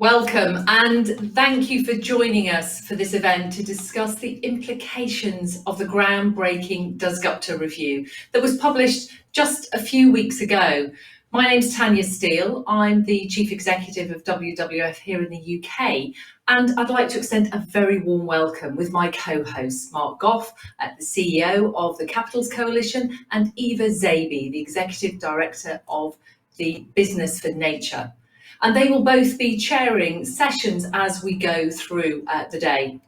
Welcome and thank you for joining us for this event to discuss the implications of the groundbreaking Dasgupta review that was published just a few weeks ago. My name's Tanya Steele. I'm the Chief Executive of WWF here in the UK, and I'd like to extend a very warm welcome with my co-hosts, Mark Goff, the CEO of the Capitals Coalition, and Eva Zaby, the Executive Director of the Business for Nature. And they will both be chairing sessions as we go through the day.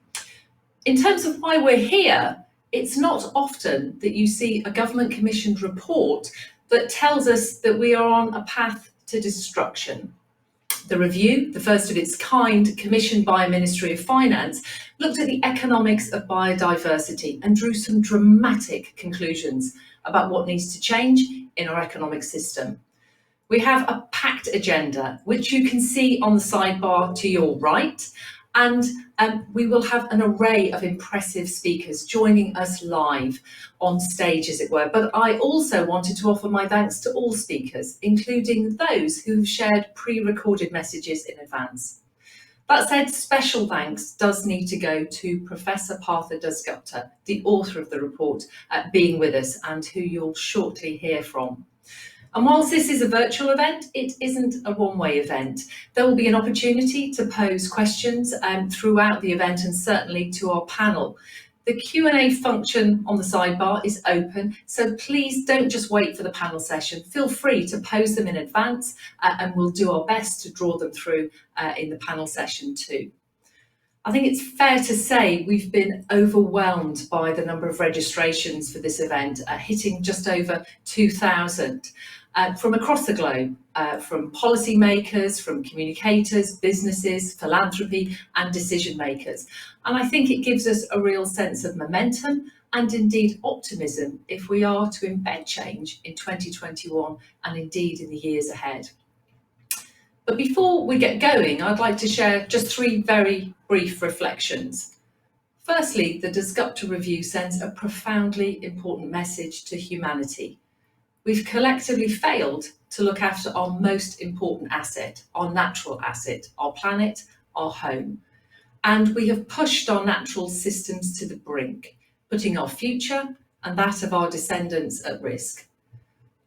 In terms of why we're here, it's not often that you see a government commissioned report that tells us that we are on a path to destruction. The review, the first of its kind, commissioned by a Ministry of Finance, looked at the economics of biodiversity and drew some dramatic conclusions about what needs to change in our economic system. We have a packed agenda, which you can see on the sidebar to your right, and we will have an array of impressive speakers joining us live on stage, as it were. But I also wanted to offer my thanks to all speakers, including those who've shared pre-recorded messages in advance. That said, special thanks does need to go to Professor Partha Dasgupta, the author of the report, being with us and who you'll shortly hear from. And whilst this is a virtual event, it isn't a one-way event. There will be an opportunity to pose questions throughout the event and certainly to our panel. The Q&A function on the sidebar is open, so please don't just wait for the panel session. Feel free to pose them in advance and we'll do our best to draw them through in the panel session too. I think it's fair to say we've been overwhelmed by the number of registrations for this event, hitting just over 2,000. From across the globe, from policymakers, from communicators, businesses, philanthropy and decision makers. And I think it gives us a real sense of momentum and indeed optimism if we are to embed change in 2021 and indeed in the years ahead. But before we get going, I'd like to share just three very brief reflections. Firstly, the Dasgupta review sends a profoundly important message to humanity. We've collectively failed to look after our most important asset, our natural asset, our planet, our home. And we have pushed our natural systems to the brink, putting our future and that of our descendants at risk.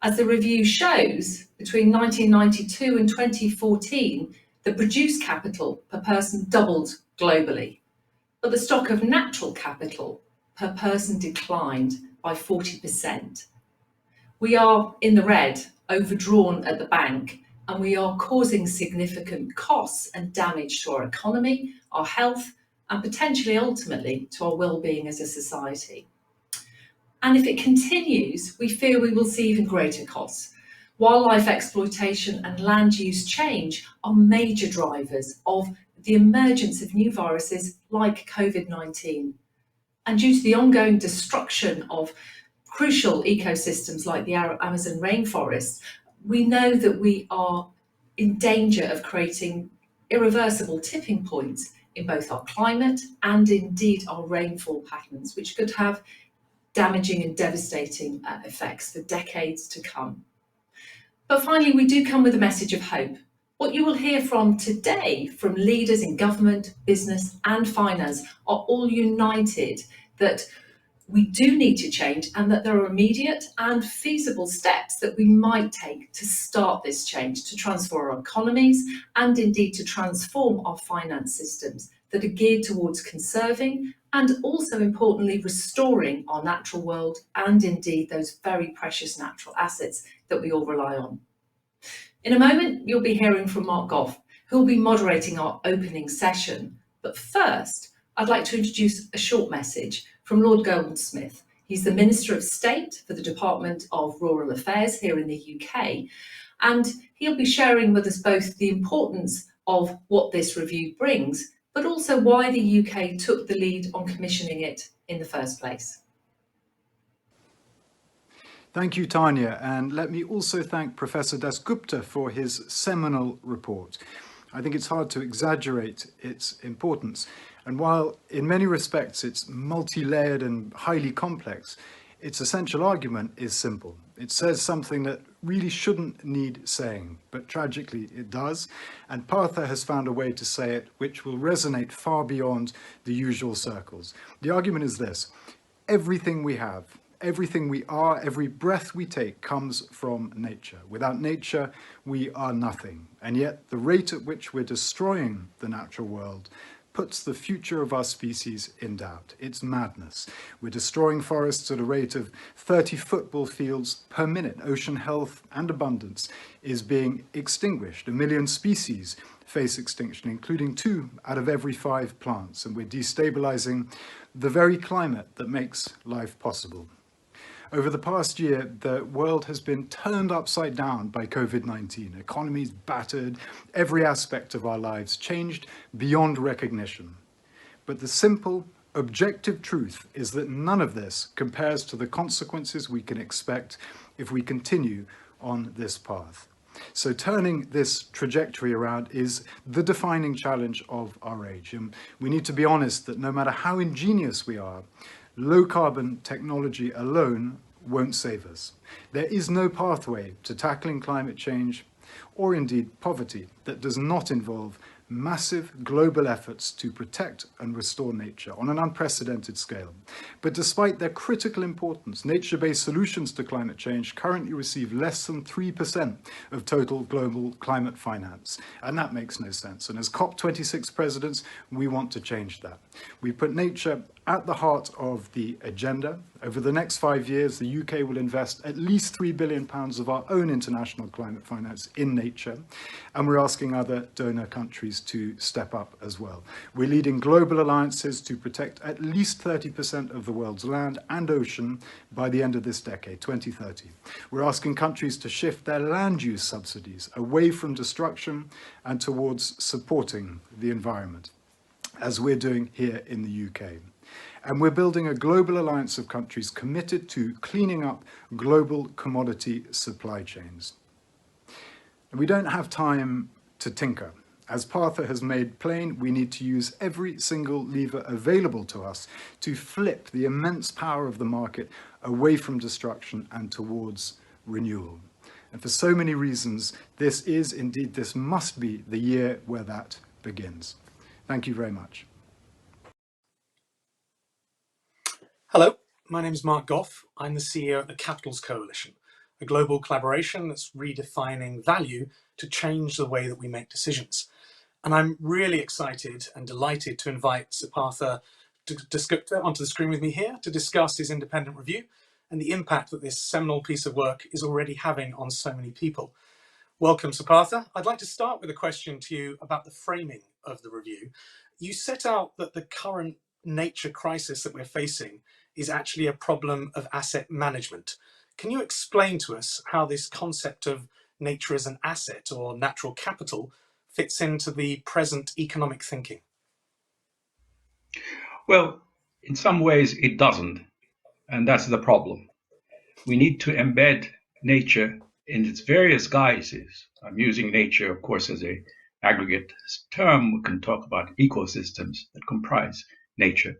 As the review shows, between 1992 and 2014, the produce capital per person doubled globally, but the stock of natural capital per person declined by 40%. We are in the red, overdrawn at the bank, and we are causing significant costs and damage to our economy, our health, and potentially ultimately to our well-being as a society. And if it continues, we fear we will see even greater costs. Wildlife exploitation and land use change are major drivers of the emergence of new viruses like COVID-19. And due to the ongoing destruction of crucial ecosystems like the Amazon rainforest, we know that we are in danger of creating irreversible tipping points in both our climate and indeed our rainfall patterns, which could have damaging and devastating effects for decades to come. But finally, we do come with a message of hope. What you will hear from today from leaders in government, business and finance are all united that we do need to change and that there are immediate and feasible steps that we might take to start this change, to transform our economies and indeed to transform our finance systems that are geared towards conserving and also importantly restoring our natural world and indeed those very precious natural assets that we all rely on. In a moment, you'll be hearing from Mark Goff, who will be moderating our opening session. But first, I'd like to introduce a short message from Lord Goldsmith. He's the Minister of State for the Department of Rural Affairs here in the UK, and he'll be sharing with us both the importance of what this review brings, but also why the UK took the lead on commissioning it in the first place. Thank you, Tanya, and let me also thank Professor Dasgupta for his seminal report. I think it's hard to exaggerate its importance, and while in many respects it's multi-layered and highly complex, its essential argument is simple. It says something that really shouldn't need saying, but tragically it does. And Partha has found a way to say it which will resonate far beyond the usual circles. The argument is this: everything we have, everything we are, every breath we take comes from nature. Without nature, we are nothing. And yet the rate at which we're destroying the natural world puts the future of our species in doubt. It's madness. We're destroying forests at a rate of 30 football fields per minute. Ocean health and abundance is being extinguished. 1 million species face extinction, including 2 out of every 5 plants. And we're destabilizing the very climate that makes life possible. Over the past year, the world has been turned upside down by COVID-19. Economies battered, every aspect of our lives changed beyond recognition. But the simple, objective truth is that none of this compares to the consequences we can expect if we continue on this path. So turning this trajectory around is the defining challenge of our age. And we need to be honest that no matter how ingenious we are, low-carbon technology alone won't save us. There is no pathway to tackling climate change, or indeed poverty, that does not involve massive global efforts to protect and restore nature on an unprecedented scale. But despite their critical importance, nature-based solutions to climate change currently receive less than 3% of total global climate finance. And that makes no sense. And as COP26 presidents, we want to change that. We put nature at the heart of the agenda. Over the next 5 years, the UK will invest at least £3 billion of our own international climate finance in nature, and we're asking other donor countries to step up as well. We're leading global alliances to protect at least 30% of the world's land and ocean by the end of this decade, 2030. We're asking countries to shift their land use subsidies away from destruction and towards supporting the environment, as we're doing here in the UK. And we're building a global alliance of countries committed to cleaning up global commodity supply chains. And we don't have time to tinker. As Partha has made plain, we need to use every single lever available to us to flip the immense power of the market away from destruction and towards renewal. And for so many reasons, this must be the year where that begins. Thank you very much. Hello, my name is Mark Goff. I'm the CEO at the Capitals Coalition, a global collaboration that's redefining value to change the way that we make decisions. And I'm really excited and delighted to invite Siddhartha Dasgupta onto the screen with me here to discuss his independent review and the impact that this seminal piece of work is already having on so many people. Welcome, Siddhartha. I'd like to start with a question to you about the framing of the review. You set out that the current nature crisis that we're facing is actually a problem of asset management. Can you explain to us how this concept of nature as an asset or natural capital fits into the present economic thinking? Well, in some ways it doesn't, and that's the problem. We need to embed nature in its various guises. I'm using nature, of course, as an aggregate term. We can talk about ecosystems that comprise nature.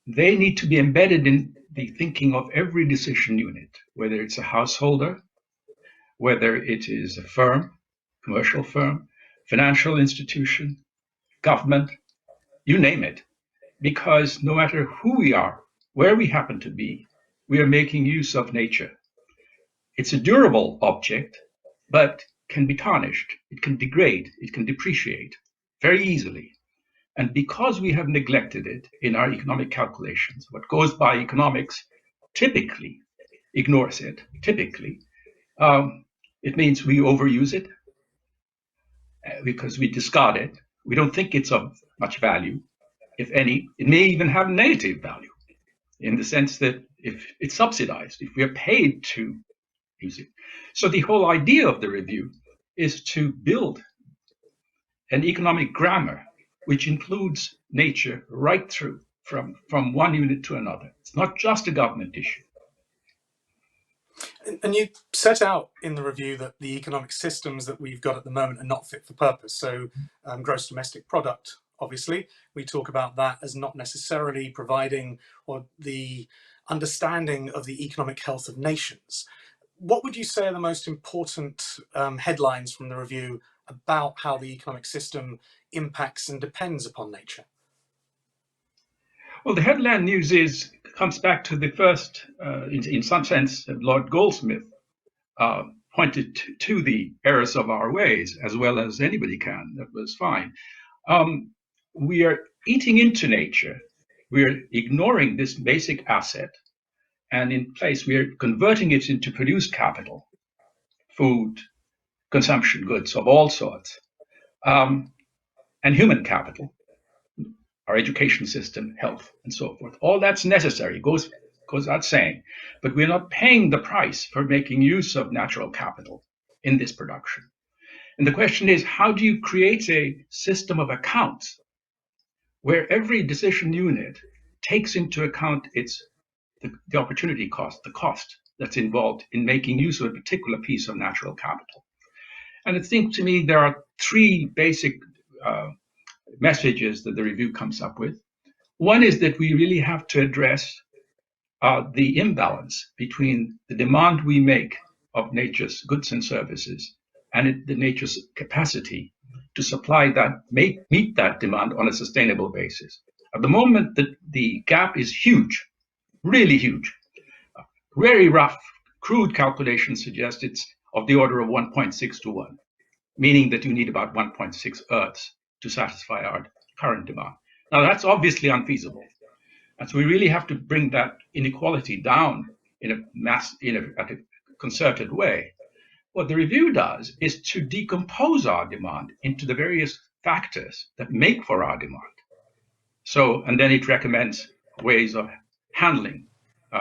They need to be embedded in the thinking of every decision unit, whether it's a householder, whether it is a firm, commercial firm, financial institution, government, you name it. Because no matter who we are, where we happen to be, we are making use of nature. It's a durable object, but can be tarnished, it can degrade, it can depreciate very easily. And because we have neglected it in our economic calculations, what goes by economics typically ignores it, typically. It means we overuse it because we discard it. We don't think it's of much value. If any, it may even have negative value in the sense that if it's subsidized, if we are paid to use it. So the whole idea of the review is to build an economic grammar which includes nature right through from one unit to another. It's not just a government issue. And you set out in the review that the economic systems that we've got at the moment are not fit for purpose. So gross domestic product, obviously, we talk about that as not necessarily providing or the understanding of the economic health of nations. What would you say are the most important headlines from the review about how the economic system impacts and depends upon nature? Well, the headline news comes back to the first, in some sense, Lord Goldsmith pointed to the errors of our ways as well as anybody can. That was fine. We are eating into nature. We're ignoring this basic asset, and in place we are converting it into produced capital, food, consumption goods of all sorts, and human capital, our education system, health, and so forth. All that's necessary, goes without saying, but we're not paying the price for making use of natural capital in this production. And the question is, how do you create a system of accounts where every decision unit takes into account the opportunity cost, the cost that's involved in making use of a particular piece of natural capital? And it seems to me there are three basic messages that the review comes up with. One is that we really have to address the imbalance between the demand we make of nature's goods and services and the nature's capacity to supply that, meet that demand on a sustainable basis. At the moment, the gap is huge, really huge. Very rough, crude calculations suggest it's of the order of 1.6 to 1, meaning that you need about 1.6 Earths to satisfy our current demand. Now, that's obviously unfeasible. And so we really have to bring that inequality down at a concerted way. What the review does is to decompose our demand into the various factors that make for our demand. So, and then it recommends ways of handling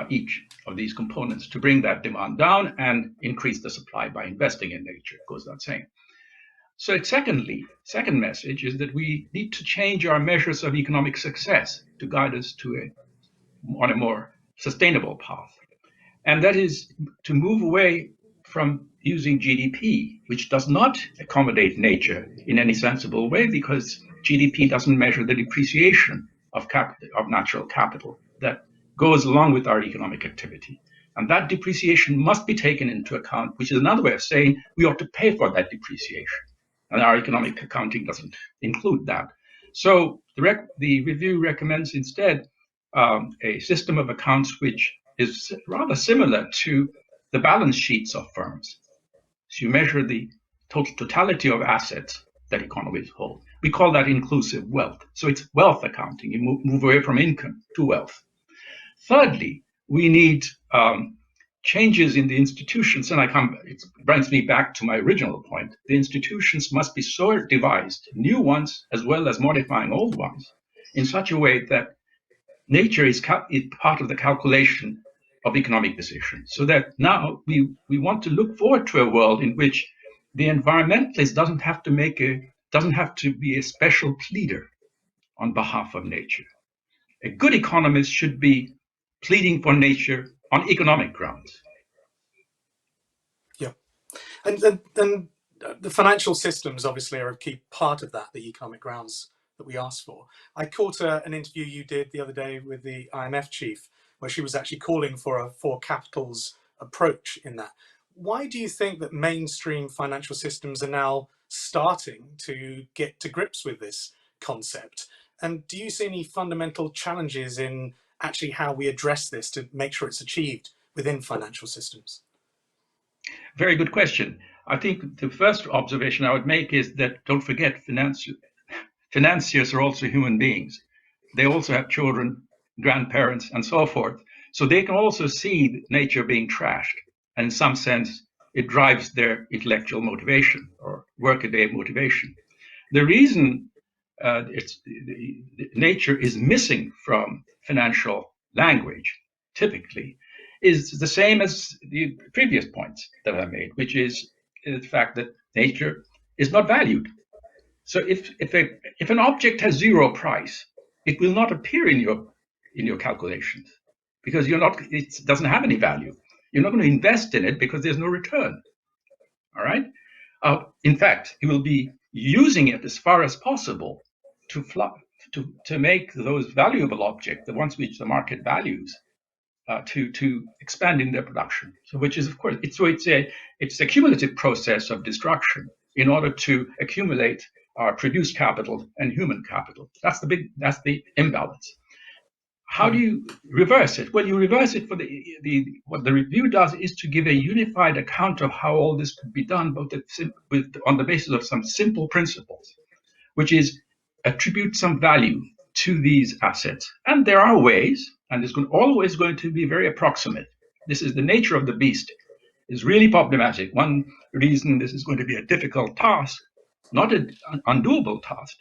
each of these components to bring that demand down and increase the supply by investing in nature, goes without saying. So second message is that we need to change our measures of economic success to guide us on a more sustainable path. And that is to move away from using GDP, which does not accommodate nature in any sensible way, because GDP doesn't measure the depreciation of natural capital that goes along with our economic activity. And that depreciation must be taken into account, which is another way of saying we ought to pay for that depreciation. And our economic accounting doesn't include that. So the review recommends instead a system of accounts which is rather similar to the balance sheets of firms. So you measure the totality of assets that economies hold. We call that inclusive wealth. So it's wealth accounting. You move away from income to wealth. Thirdly, we need changes in the institutions, and it brings me back to my original point. The institutions must be so devised, new ones as well as modifying old ones, in such a way that nature is part of the calculation of economic decisions. So that now we want to look forward to a world in which the environmentalist doesn't have to be a special pleader on behalf of nature. A good economist should be pleading for nature on economic grounds. Yeah, and the financial systems obviously are a key part of that, the economic grounds that we asked for. I caught an interview you did the other day with the IMF chief, where she was actually calling for a four capitals approach in that. Why do you think that mainstream financial systems are now starting to get to grips with this concept? And do you see any fundamental challenges in actually how we address this to make sure it's achieved within financial systems? Very good question. I think the first observation I would make is that don't forget, financiers are also human beings. They also have children, grandparents, and so forth. So they can also see nature being trashed. And in some sense, it drives their intellectual motivation or workaday motivation. The reason nature is missing from financial language, typically, is the same as the previous points that I made, which is the fact that nature is not valued. So if an object has zero price, it will not appear in your calculations because it doesn't have any value. You're not going to invest in it because there's no return. All right. In fact, you will be using it as far as possible to make those valuable objects, the ones which the market values, to expanding their production. So, which is of course it's a cumulative process of destruction in order to accumulate produced capital and human capital. That's the imbalance. How do you reverse it? Well, you reverse it for what the review does is to give a unified account of how all this could be done, both on the basis of some simple principles, which is attribute some value to these assets. And there are ways, and it's always going to be very approximate. This is the nature of the beast. It's really problematic. One reason this is going to be a difficult task, not an undoable task,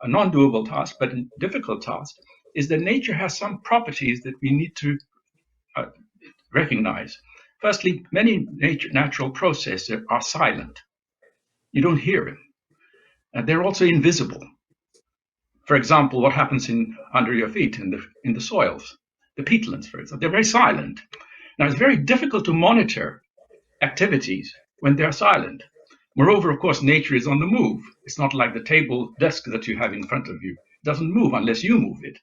a non-doable task, but a difficult task, is that nature has some properties that we need to recognize. Firstly, many natural processes are silent. You don't hear them. And they're also invisible. For example, what happens under your feet in the soils, the peatlands, for example, they're very silent. Now, it's very difficult to monitor activities when they're silent. Moreover, of course, nature is on the move. It's not like the table desk that you have in front of you. It doesn't move unless you move it.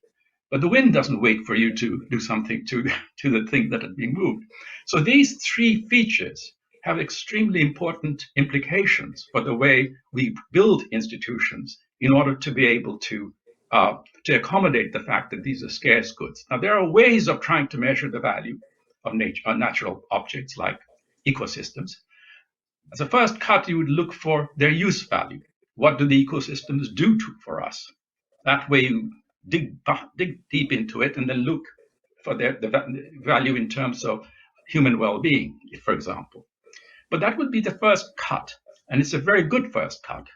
But the wind doesn't wait for you to do something to the thing that is being moved. So these three features have extremely important implications for the way we build institutions in order to be able to accommodate the fact that these are scarce goods. Now, there are ways of trying to measure the value of natural objects like ecosystems. As a first cut, you would look for their use value. What do the ecosystems do for us? That way, you dig deep into it and then look for the value in terms of human well-being, for example. But that would be the first cut, and it's a very good first cut,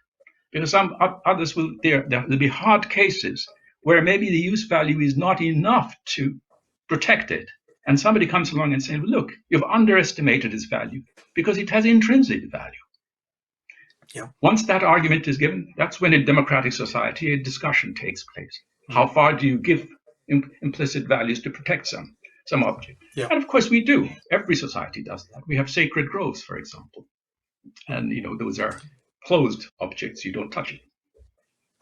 because some others there'll be hard cases where maybe the use value is not enough to protect it. And somebody comes along and says, look, you've underestimated its value because it has intrinsic value. Yeah. Once that argument is given, that's when in democratic society a discussion takes place. How far do you give implicit values to protect some object? Yeah. And of course we do. Every society does that. We have sacred groves, for example. And those are closed objects. You don't touch it.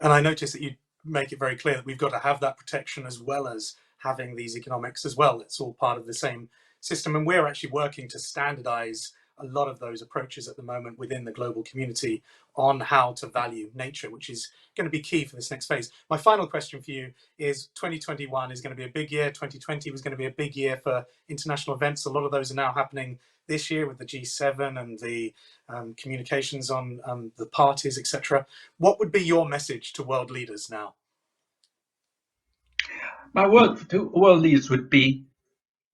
And I notice that you make it very clear that we've got to have that protection as well as having these economics as well. It's all part of the same system. And we're actually working to standardize a lot of those approaches at the moment within the global community on how to value nature, which is going to be key for this next phase. My final question for you is 2021 is going to be a big year. 2020 was going to be a big year for international events. A lot of those are now happening this year with the G7 and the communications on the parties, etc. What would be your message to world leaders now? My word to world leaders would be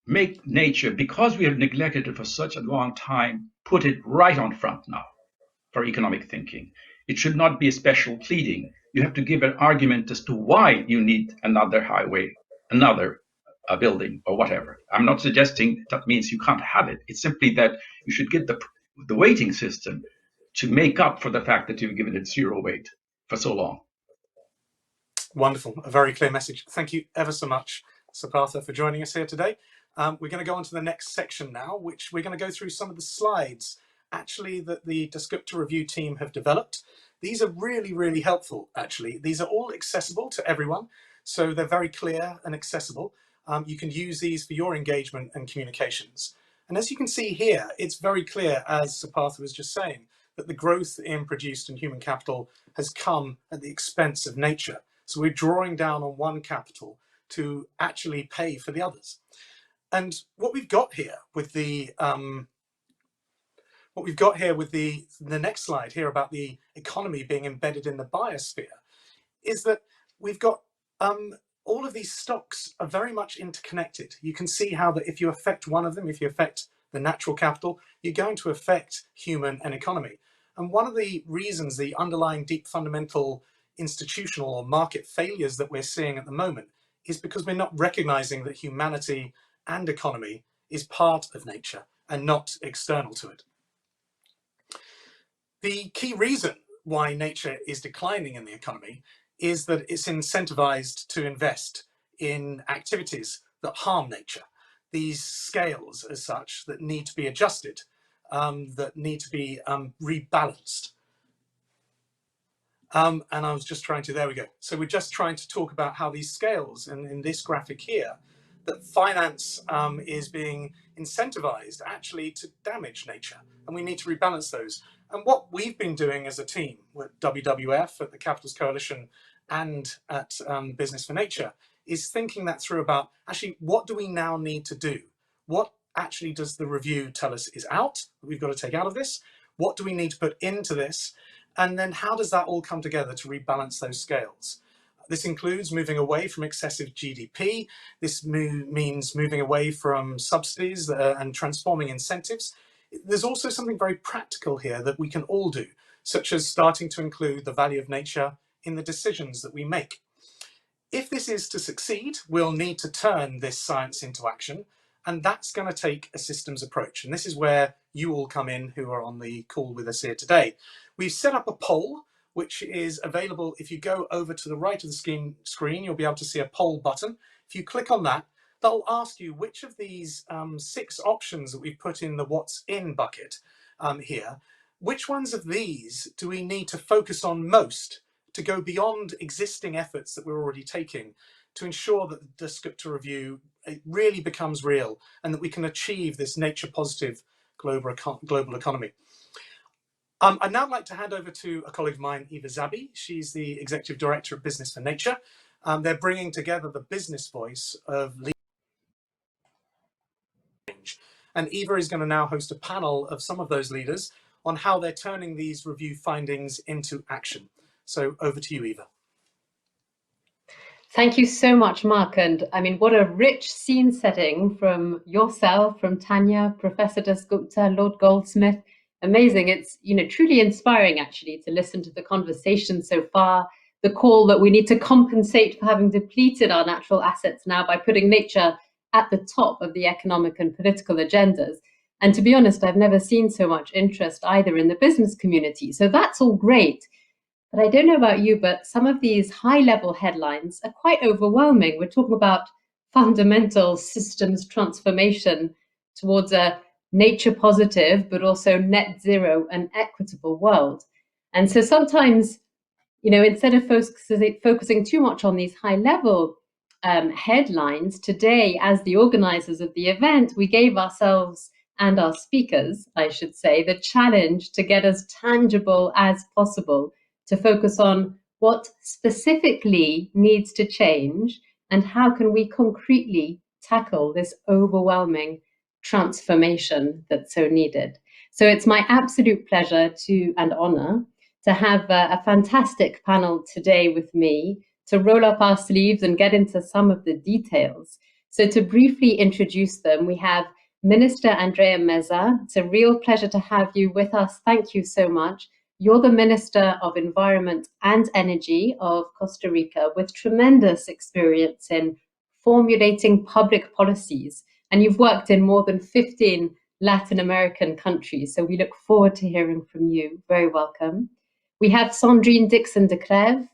make nature, because we have neglected it for such a long time, put it right on front now for economic thinking. It should not be a special pleading. You have to give an argument as to why you need another highway, another building, or whatever. I'm not suggesting that means you can't have it. It's simply that you should get the weighting system to make up for the fact that you've given it zero weight for so long. Wonderful. A very clear message. Thank you ever so much, Siddhartha, for joining us here today. We're going to go on to the next section now, which we're going to go through some of the slides actually that the Dasgupta review team have developed. These are really, really helpful, actually. These are all accessible to everyone, so they're very clear and accessible. You can use these for your engagement and communications. And as you can see here, it's very clear, as Siddhartha was just saying, that the growth in produced and human capital has come at the expense of nature. So we're drawing down on one capital to actually pay for the others. And what we've got here with the next slide here about the economy being embedded in the biosphere is that we've got all of these stocks are very much interconnected. You can see how that if you affect one of them, if you affect the natural capital, you're going to affect human and economy. And one of the reasons, the underlying deep fundamental institutional or market failures that we're seeing at the moment is because we're not recognizing that humanity and economy is part of nature and not external to it. The key reason why nature is declining in the economy is that it's incentivized to invest in activities that harm nature. These scales as such that need to be adjusted, that need to be rebalanced. And I was just trying to, there we go. So we're just trying to talk about how these scales, and in this graphic here, that finance is being incentivized actually to damage nature, and we need to rebalance those. And what we've been doing as a team with WWF at the Capitals Coalition and at Business for Nature is thinking that through about actually what do we now need to do? What actually does the review tell us is out that we've got to take out of this? What do we need to put into this? And then how does that all come together to rebalance those scales? This includes moving away from excessive GDP. This means moving away from subsidies and transforming incentives. There's also something very practical here that we can all do, such as starting to include the value of nature in the decisions that we make. If this is to succeed, we'll need to turn this science into action, and that's going to take a systems approach. And this is where you all come in who are on the call with us here today. We've set up a poll, which is available. If you go over to the right of the screen, you'll be able to see a poll button. If you click on that, that'll ask you which of these 6 options that we've put in the what's in bucket here, which ones of these do we need to focus on most to go beyond existing efforts that we're already taking to ensure that the Dasgupta review it really becomes real and that we can achieve this nature positive global economy. I'd now like to hand over to a colleague of mine, Eva Zabi. She's the Executive Director of Business for Nature. They're bringing together the business voice of change. And Eva is going to now host a panel of some of those leaders on how they're turning these review findings into action. So over to you, Eva. Thank you so much, Mark. And I mean, what a rich scene setting from yourself, from Tanya, Professor Dasgupta, Lord Goldsmith. Amazing. It's, truly inspiring actually to listen to the conversation so far, the call that we need to compensate for having depleted our natural assets now by putting nature at the top of the economic and political agendas. And to be honest, I've never seen so much interest either in the business community. So that's all great. But I don't know about you, but some of these high-level headlines are quite overwhelming. We're talking about fundamental systems transformation towards a nature positive, but also net zero and equitable world. And so sometimes, instead of focusing too much on these high-level headlines, today, as the organizers of the event, we gave ourselves and our speakers, I should say, the challenge to get as tangible as possible, to focus on what specifically needs to change and how can we concretely tackle this overwhelming transformation that's so needed. So it's my absolute pleasure and honor to have a fantastic panel today with me to roll up our sleeves and get into some of the details. So to briefly introduce them, we have Minister Andrea Meza. It's a real pleasure to have you with us. Thank you so much. You're the Minister of Environment and Energy of Costa Rica with tremendous experience in formulating public policies. And you've worked in more than 15 Latin American countries. So we look forward to hearing from you. Very welcome. We have Sandrine Dixon de Crève.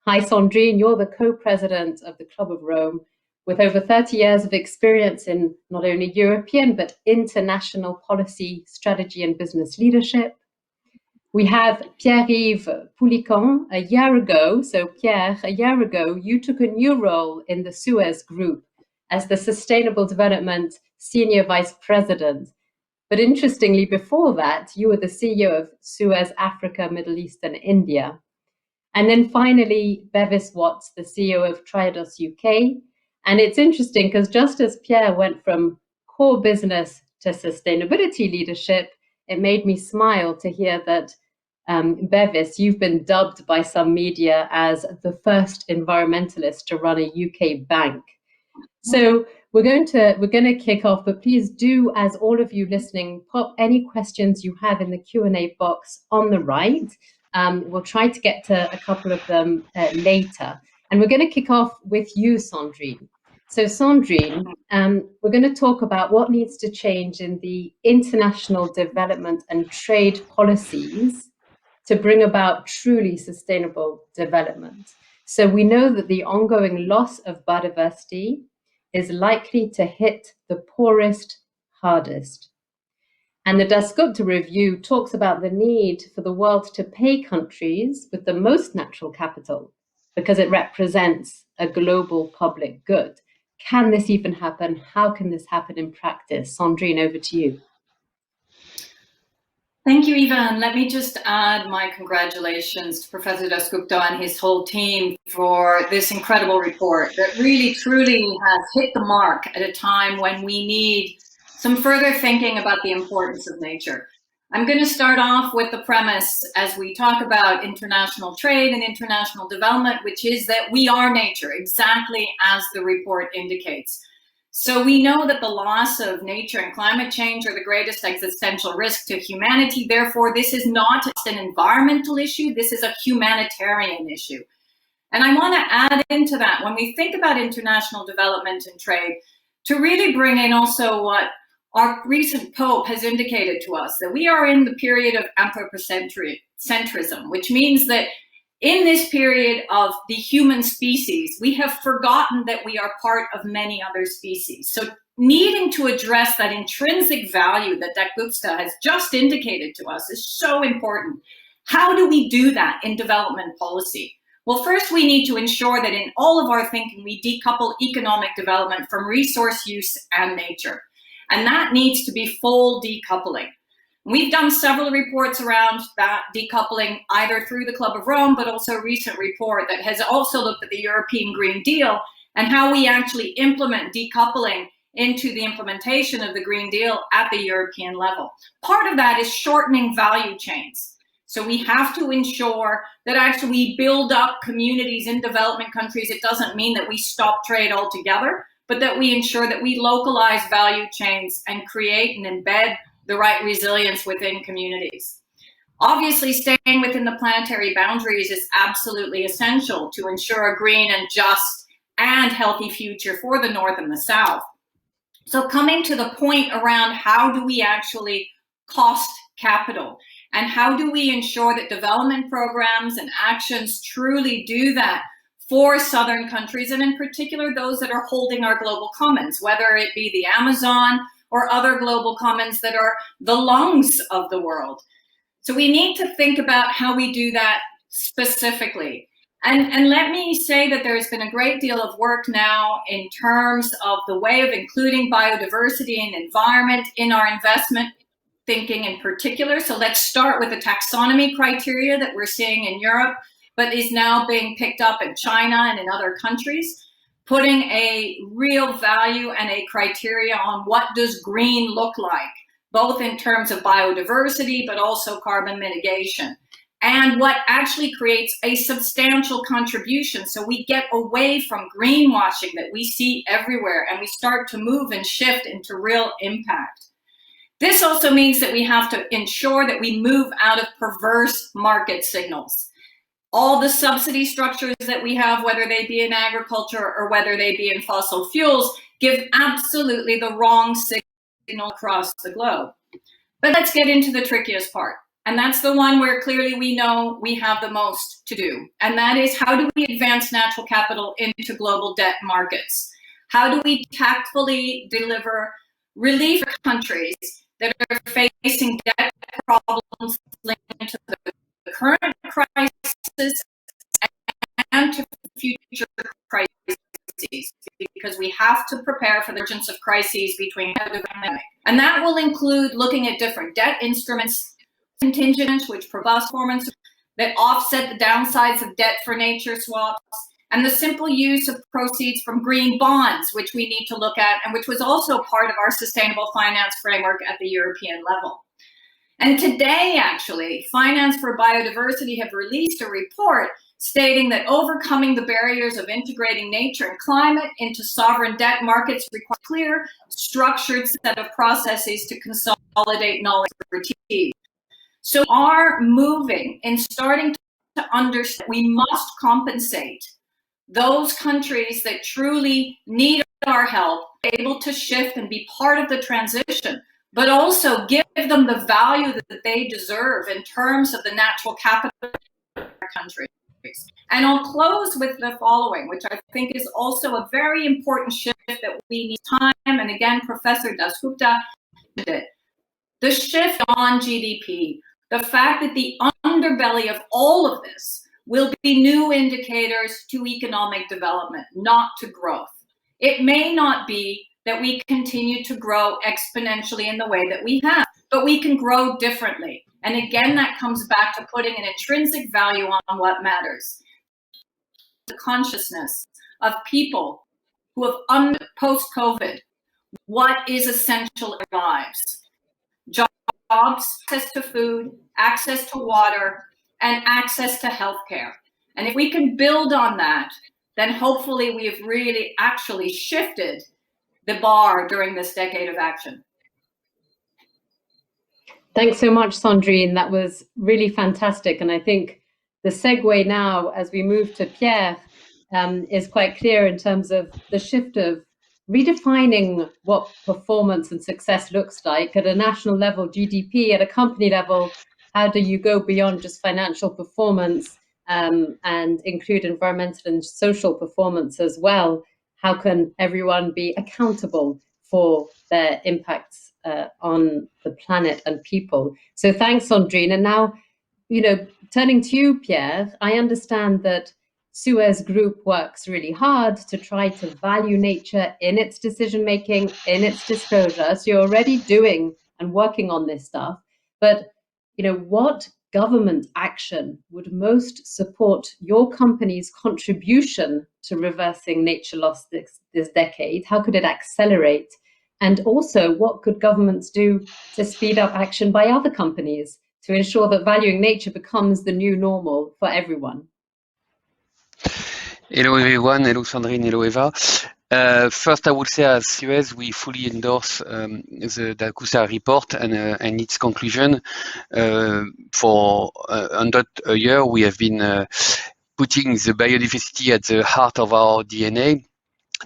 Hi, Sandrine. You're the co-president of the Club of Rome with over 30 years of experience in not only European, but international policy, strategy, and business leadership. We have Pierre-Yves Poulican. A year ago, you took a new role in the Suez Group as the Sustainable Development Senior Vice President. But interestingly, before that, you were the CEO of Suez Africa, Middle East, and India. And then finally, Bevis Watts, the CEO of Triodos UK. And it's interesting because just as Pierre went from core business to sustainability leadership, it made me smile to hear that Bevis, you've been dubbed by some media as the first environmentalist to run a UK bank. So we're going to kick off, but please do, as all of you listening, pop any questions you have in the Q&A box on the right. We'll try to get to a couple of them later. And we're going to kick off with you, Sandrine. So Sandrine, we're going to talk about what needs to change in the international development and trade policies to bring about truly sustainable development. So we know that the ongoing loss of biodiversity is likely to hit the poorest hardest. And the Dasgupta review talks about the need for the world to pay countries with the most natural capital because it represents a global public good. Can this even happen? How can this happen in practice? Sandrine, over to you. Thank you, Eva. And let me just add my congratulations to Professor Dasgupta and his whole team for this incredible report that really, truly has hit the mark at a time when we need some further thinking about the importance of nature. I'm going to start off with the premise as we talk about international trade and international development, which is that we are nature, exactly as the report indicates. So we know that the loss of nature and climate change are the greatest existential risk to humanity. Therefore, this is not just an environmental issue, this is a humanitarian issue. And I want to add into that, when we think about international development and trade, to really bring in also what our recent Pope has indicated to us, that we are in the period of anthropocentrism, which means that in this period of the human species, we have forgotten that we are part of many other species. So needing to address that intrinsic value that Dasgupta has just indicated to us is so important. How do we do that in development policy? Well, first we need to ensure that in all of our thinking, we decouple economic development from resource use and nature. And that needs to be full decoupling. We've done several reports around that decoupling, either through the Club of Rome, but also a recent report that has also looked at the European Green Deal and how we actually implement decoupling into the implementation of the Green Deal at the European level. Part of that is shortening value chains. So we have to ensure that actually we build up communities in development countries. It doesn't mean that we stop trade altogether, but that we ensure that we localize value chains and create and embed the right resilience within communities. Obviously, staying within the planetary boundaries is absolutely essential to ensure a green and just and healthy future for the North and the South. So coming to the point around how do we actually cost capital and how do we ensure that development programs and actions truly do that for Southern countries, and in particular those that are holding our global commons, whether it be the Amazon or other global commons that are the lungs of the world. So we need to think about how we do that specifically. And let me say that there's been a great deal of work now in terms of the way of including biodiversity and environment in our investment thinking in particular. So let's start with the taxonomy criteria that we're seeing in Europe, but is now being picked up in China and in other countries, putting a real value and a criteria on what does green look like, both in terms of biodiversity, but also carbon mitigation, and what actually creates a substantial contribution. So we get away from greenwashing that we see everywhere, and we start to move and shift into real impact. This also means that we have to ensure that we move out of perverse market signals. All the subsidy structures that we have, whether they be in agriculture or whether they be in fossil fuels, give absolutely the wrong signal across the globe. But let's get into the trickiest part. And that's the one where clearly we know we have the most to do. And that is, how do we advance natural capital into global debt markets? How do we tactfully deliver relief for countries that are facing debt problems linked to the current crisis and to future crises, because we have to prepare for the emergence of crises between the pandemic. And that will include looking at different debt instruments, contingents, which provide performance that offset the downsides of debt for nature swaps, and the simple use of proceeds from green bonds, which we need to look at, and which was also part of our sustainable finance framework at the European level. And today, actually, Finance for Biodiversity have released a report stating that overcoming the barriers of integrating nature and climate into sovereign debt markets requires a clear, structured set of processes to consolidate knowledge and expertise. So are moving and starting to understand we must compensate those countries that truly need our help, able to shift and be part of the transition, but also give them the value that they deserve in terms of the natural capital of our countries. And I'll close with the following, which I think is also a very important shift that we need time. And again, Professor Dasgupta did it. The shift on GDP, the fact that the underbelly of all of this will be new indicators to economic development, not to growth. It may not be that we continue to grow exponentially in the way that we have, but we can grow differently. And again, that comes back to putting an intrinsic value on what matters. The consciousness of people who have post-COVID, what is essential in their lives? Jobs, access to food, access to water, and access to healthcare. And if we can build on that, then hopefully we've really actually shifted the bar during this decade of action. Thanks so much, Sandrine. That was really fantastic. And I think the segue now, as we move to Pierre, is quite clear in terms of the shift of redefining what performance and success looks like at a national level, GDP, at a company level. How do you go beyond just financial performance and include environmental and social performance as well? How can everyone be accountable for their impacts on the planet and people? So thanks, Sandrine. And now, turning to you, Pierre, I understand that Suez Group works really hard to try to value nature in its decision-making, in its disclosure. So you're already doing and working on this stuff. But, what government action would most support your company's contribution to reversing nature loss this decade? How could it accelerate? And also, what could governments do to speed up action by other companies to ensure that valuing nature becomes the new normal for everyone? Hello everyone, hello Sandrine, hello Eva. First, I would say as Suez, we fully endorse the Dasgupta report and its conclusion. For under a year, we have been putting the biodiversity at the heart of our DNA.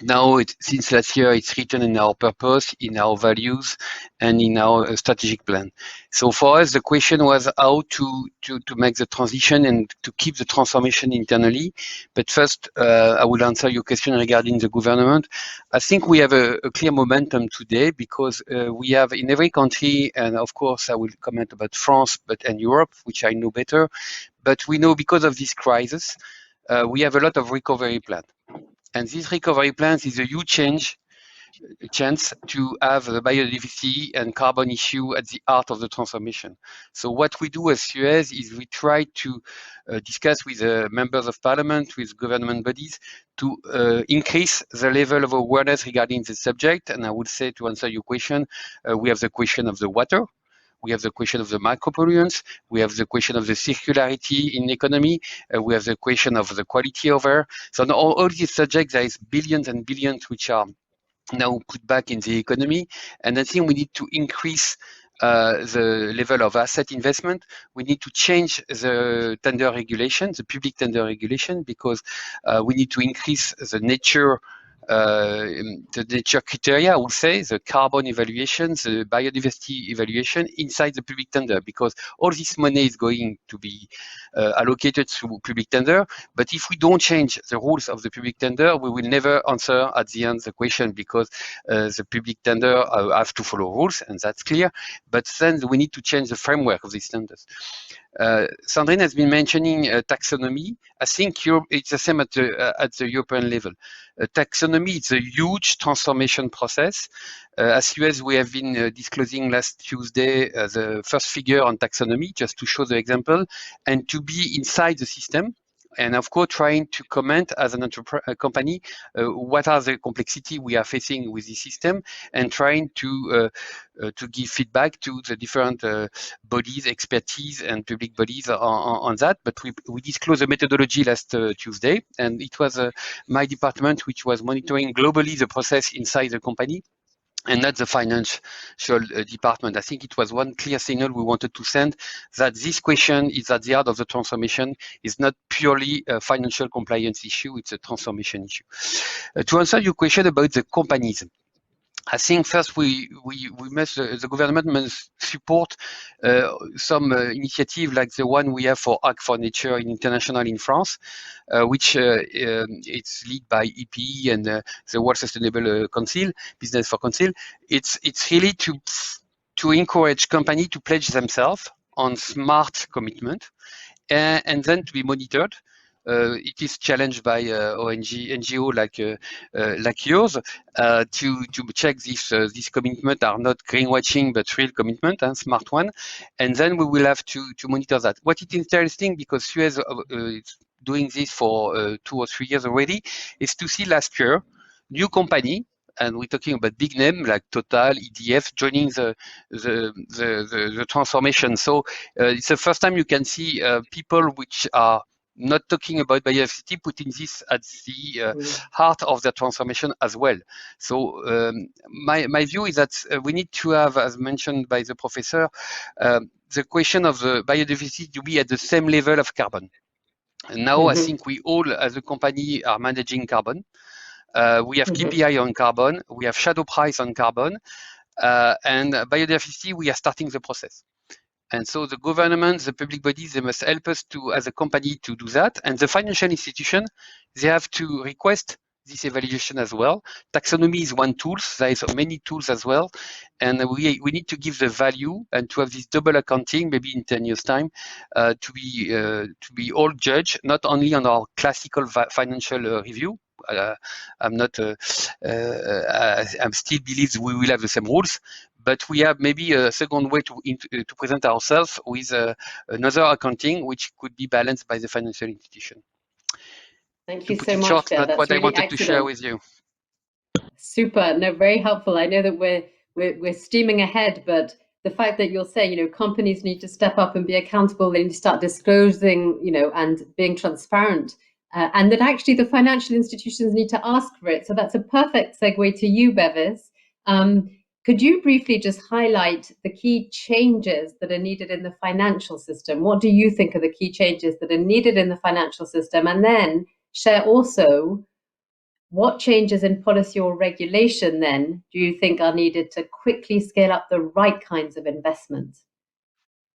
Now, since last year, it's written in our purpose, in our values, and in our strategic plan. So for us, the question was how to make the transition and to keep the transformation internally. But first, I will answer your question regarding the government. I think we have a clear momentum today because we have in every country, and of course, I will comment about France, and Europe, which I know better. But we know because of this crisis, we have a lot of recovery plans. And this recovery plan is a huge chance to have the biodiversity and carbon issue at the heart of the transformation. So what we do as Suez is we try to discuss with members of parliament, with government bodies, to increase the level of awareness regarding the subject. And I would say, to answer your question, we have the question of the water. We have the question of the micropollutants. We have the question of the circularity in economy. We have the question of the quality of air. So on all these subjects, there is billions and billions which are now put back in the economy. And I think we need to increase the level of asset investment. We need to change the tender regulation, the public tender regulation, because we need to increase the nature criteria, I would say, the carbon evaluation, the biodiversity evaluation inside the public tender, because all this money is going to be allocated through public tender. But if we don't change the rules of the public tender, we will never answer at the end the question, because the public tender have to follow rules, and that's clear. But then we need to change the framework of these tenders. Sandrine has been mentioning taxonomy. I think it's the same at the European level. Taxonomy is a huge transformation process. As Suez, we have been disclosing last Tuesday the first figure on taxonomy, just to show the example, and to be inside the system. And of course, trying to comment as an company, what are the complexity we are facing with the system, and trying to give feedback to the different bodies, expertise, and public bodies on that. But we disclosed a methodology last Tuesday, and it was my department which was monitoring globally the process inside the company, and not the financial department. I think it was one clear signal we wanted to send, that this question is at the heart of the transformation. It's not purely a financial compliance issue, it's a transformation issue. To answer your question about the companies, I think first the government must support some initiative like the one we have for Act for Nature International in France, which it's led by EPE and the World Sustainable Council, Business for Council. It's really to encourage companies to pledge themselves on smart commitment, and then to be monitored it is challenged by NGO like yours to check this commitment are not greenwashing but real commitment and smart one, and then we will have to monitor that. What is interesting, because Suez is doing this for 2 or 3 years already, is to see last year new company, and we're talking about big name like Total, EDF joining the transformation. So it's the first time you can see people which are not talking about biodiversity putting this at the heart of the transformation as well. So my view is that we need to have, as mentioned by the professor, the question of the biodiversity to be at the same level of carbon. And now I think we all as a company are managing carbon. We have KPI on carbon, we have shadow price on carbon, and biodiversity, we are starting the process. And so the government, the public bodies, they must help us to, as a company, to do that. And the financial institution, they have to request this evaluation as well. Taxonomy is one tool. There is many tools as well. And we need to give the value and to have this double accounting, maybe in 10 years' time, to be all judged, not only on our classical financial review. I'm still believe we will have the same rules, but we have maybe a second way to present ourselves with another accounting, which could be balanced by the financial institution. Thank you so much, short, Per. that's That's what really I wanted excellent to share with you. Super. No, very helpful. I know that we're steaming ahead, but the fact that you're saying, companies need to step up and be accountable, they need to start disclosing, and being transparent, and that actually the financial institutions need to ask for it. So that's a perfect segue to you, Bevis. Could you briefly just highlight the key changes that are needed in the financial system? What do you think are the key changes that are needed in the financial system? And then share also what changes in policy or regulation then do you think are needed to quickly scale up the right kinds of investment?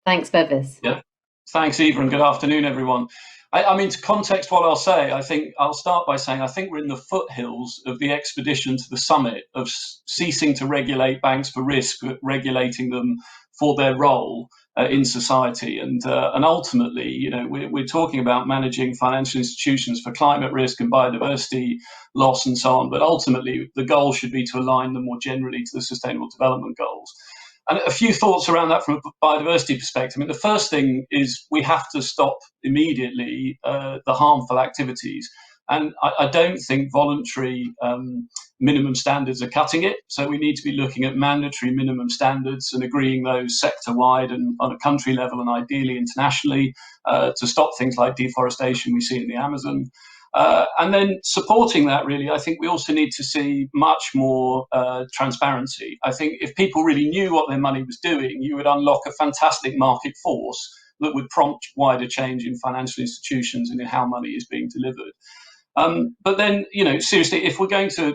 Thanks, Bevis. Yeah, thanks, Eva, and good afternoon, everyone. I mean, to context what I'll say, I think I'll start by saying I think we're in the foothills of the expedition to the summit of ceasing to regulate banks for risk, but regulating them for their role in society. And ultimately, we're talking about managing financial institutions for climate risk and biodiversity loss and so on. But ultimately, the goal should be to align them more generally to the Sustainable Development Goals. And a few thoughts around that from a biodiversity perspective. I mean, the first thing is we have to stop immediately the harmful activities. And I don't think voluntary minimum standards are cutting it. So we need to be looking at mandatory minimum standards and agreeing those sector-wide and on a country level and ideally internationally to stop things like deforestation we see in the Amazon. And then supporting that, really, I think we also need to see much more transparency. I think if people really knew what their money was doing, you would unlock a fantastic market force that would prompt wider change in financial institutions and in how money is being delivered. But then, seriously, if we're going to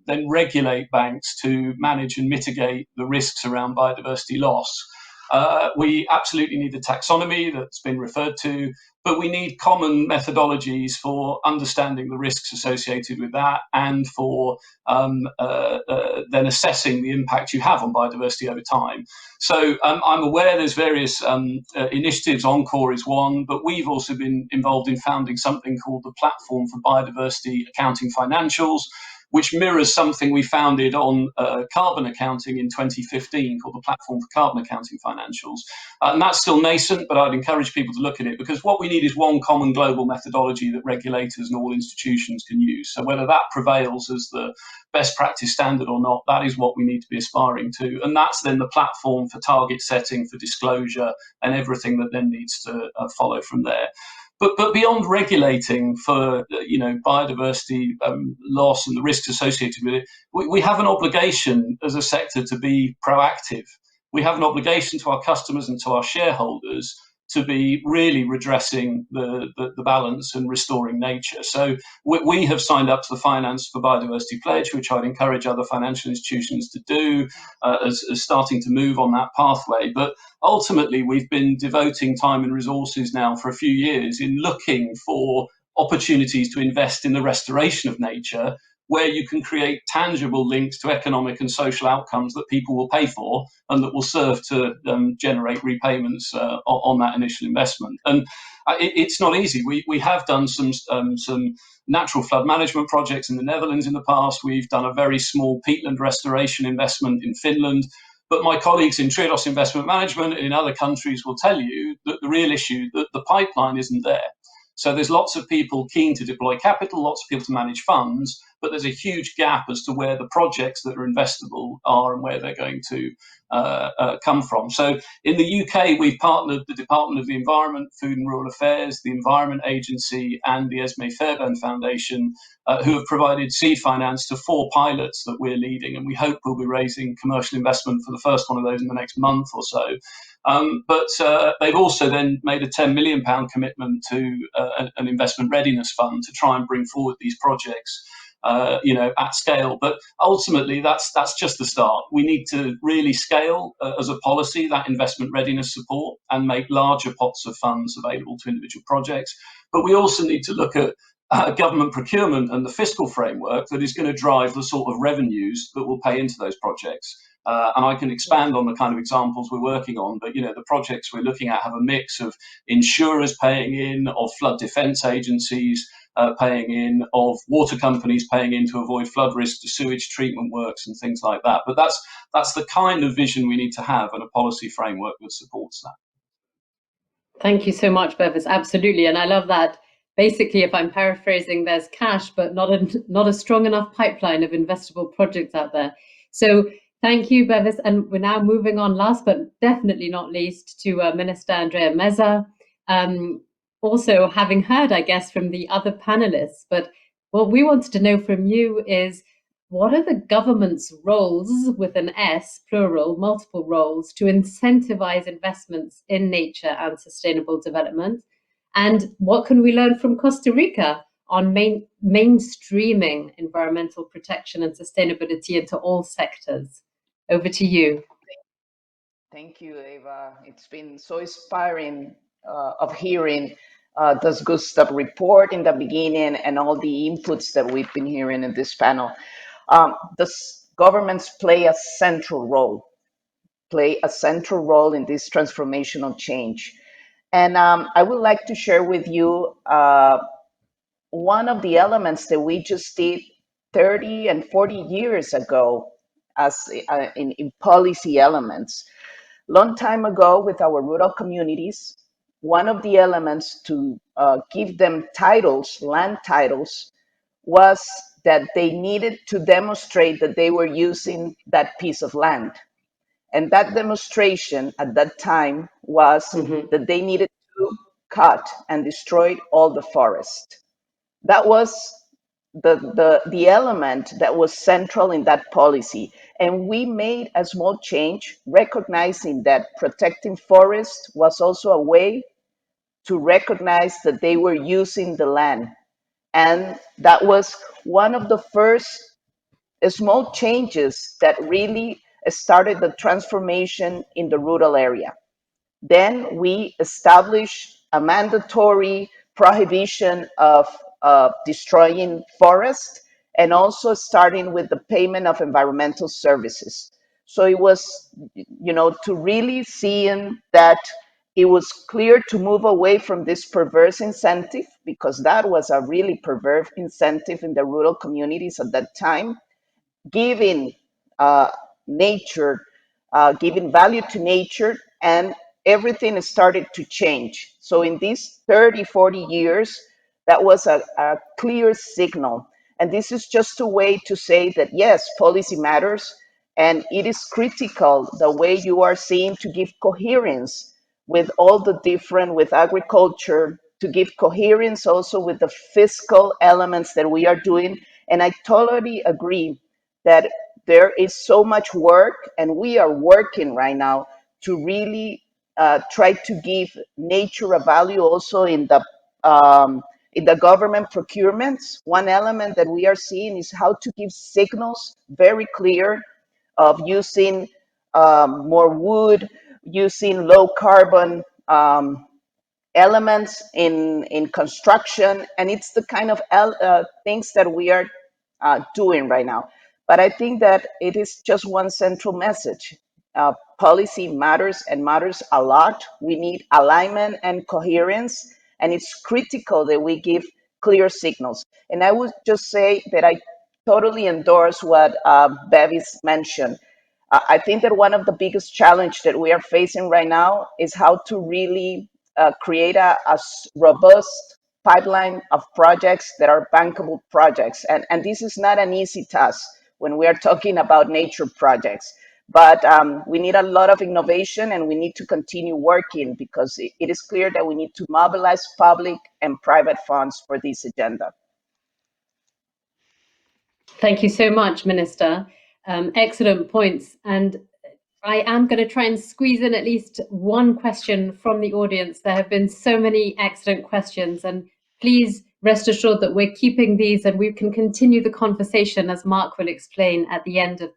then regulate banks to manage and mitigate the risks around biodiversity loss, we absolutely need the taxonomy that's been referred to, but we need common methodologies for understanding the risks associated with that and for then assessing the impact you have on biodiversity over time. So I'm aware there's various initiatives. Encore is one, but we've also been involved in founding something called the Platform for Biodiversity Accounting Financials, which mirrors something we founded on carbon accounting in 2015 called the Platform for Carbon Accounting Financials. And that's still nascent, but I'd encourage people to look at it, because what we need is one common global methodology that regulators and all institutions can use. So whether that prevails as the best practice standard or not, that is what we need to be aspiring to. And that's then the platform for target setting, for disclosure, and everything that then needs to follow from there. But beyond regulating for biodiversity loss and the risks associated with it, we have an obligation as a sector to be proactive. We have an obligation to our customers and to our shareholders to be really redressing the balance and restoring nature. So we have signed up to the Finance for Biodiversity Pledge, which I'd encourage other financial institutions to do as starting to move on that pathway. But ultimately, we've been devoting time and resources now for a few years in looking for opportunities to invest in the restoration of nature, where you can create tangible links to economic and social outcomes that people will pay for and that will serve to generate repayments on that initial investment. And it's not easy. We have done some natural flood management projects in the Netherlands in the past. We've done a very small peatland restoration investment in Finland. But my colleagues in Triodos Investment Management and in other countries will tell you that the real issue, that the pipeline isn't there. So there's lots of people keen to deploy capital, lots of people to manage funds, but there's a huge gap as to where the projects that are investable are and where they're going to come from. So in the UK, we've partnered the Department of the Environment, Food and Rural Affairs, the Environment Agency and the Esme Fairbairn Foundation, who have provided seed finance to 4 pilots that we're leading, and we hope we'll be raising commercial investment for the first one of those in the next month or so. But they've also then made a £10 million commitment to an investment readiness fund to try and bring forward these projects, at scale. But ultimately, that's just the start. We need to really scale as a policy that investment readiness support and make larger pots of funds available to individual projects. But we also need to look at government procurement and the fiscal framework that is going to drive the sort of revenues that will pay into those projects. And I can expand on the kind of examples we're working on, but the projects we're looking at have a mix of insurers paying in, of flood defence agencies paying in, of water companies paying in to avoid flood risk, to sewage treatment works and things like that. But that's the kind of vision we need to have, and a policy framework that supports that. Thank you so much, Bevis. Absolutely, and I love that. Basically, if I'm paraphrasing, there's cash, but not a strong enough pipeline of investable projects out there. So thank you, Bevis. And we're now moving on, last but definitely not least, to Minister Andrea Meza. Also, having heard, I guess, from the other panelists, but what we wanted to know from you is, what are the government's roles, with an S, plural, multiple roles, to incentivize investments in nature and sustainable development? And what can we learn from Costa Rica on mainstreaming environmental protection and sustainability into all sectors? Over to you. Thank you, Eva. It's been so inspiring of hearing Dasgupta report in the beginning and all the inputs that we've been hearing in this panel. The governments play a central role in this transformational change. And I would like to share with you one of the elements that we just did 30 and 40 years ago as in policy elements. Long time ago, with our rural communities, one of the elements to give them titles, land titles, was that they needed to demonstrate that they were using that piece of land. And that demonstration at that time was that they needed to cut and destroy all the forest. That was the element that was central in that policy. And we made a small change, recognizing that protecting forests was also a way to recognize that they were using the land. And that was one of the first small changes that really started the transformation in the rural area. Then we established a mandatory prohibition of destroying forest, and also starting with the payment of environmental services. So it was, to really seeing that it was clear to move away from this perverse incentive, because that was a really perverse incentive in the rural communities at that time, giving nature, giving value to nature, and everything started to change. So in these 30, 40 years, that was a clear signal. And this is just a way to say that, yes, policy matters, and it is critical the way you are seeing to give coherence with all the different, with agriculture, to give coherence also with the fiscal elements that we are doing. And I totally agree that there is so much work, and we are working right now to really try to give nature a value also in the government procurements. One element that we are seeing is how to give signals very clear of using more wood, using low carbon elements in construction. And it's the kind of things that we are doing right now. But I think that it is just one central message. Policy matters and matters a lot. We need alignment and coherence, and it's critical that we give clear signals. And I would just say that I totally endorse what Bevis mentioned. I think that one of the biggest challenge that we are facing right now is how to really create a robust pipeline of projects that are bankable projects. And this is not an easy task when we are talking about nature projects. But we need a lot of innovation, and we need to continue working, because it is clear that we need to mobilize public and private funds for this agenda. Thank you so much, Minister. Excellent points. And I am going to try and squeeze in at least one question from the audience. There have been so many excellent questions, and please rest assured that we're keeping these, and we can continue the conversation, as Mark will explain at the end of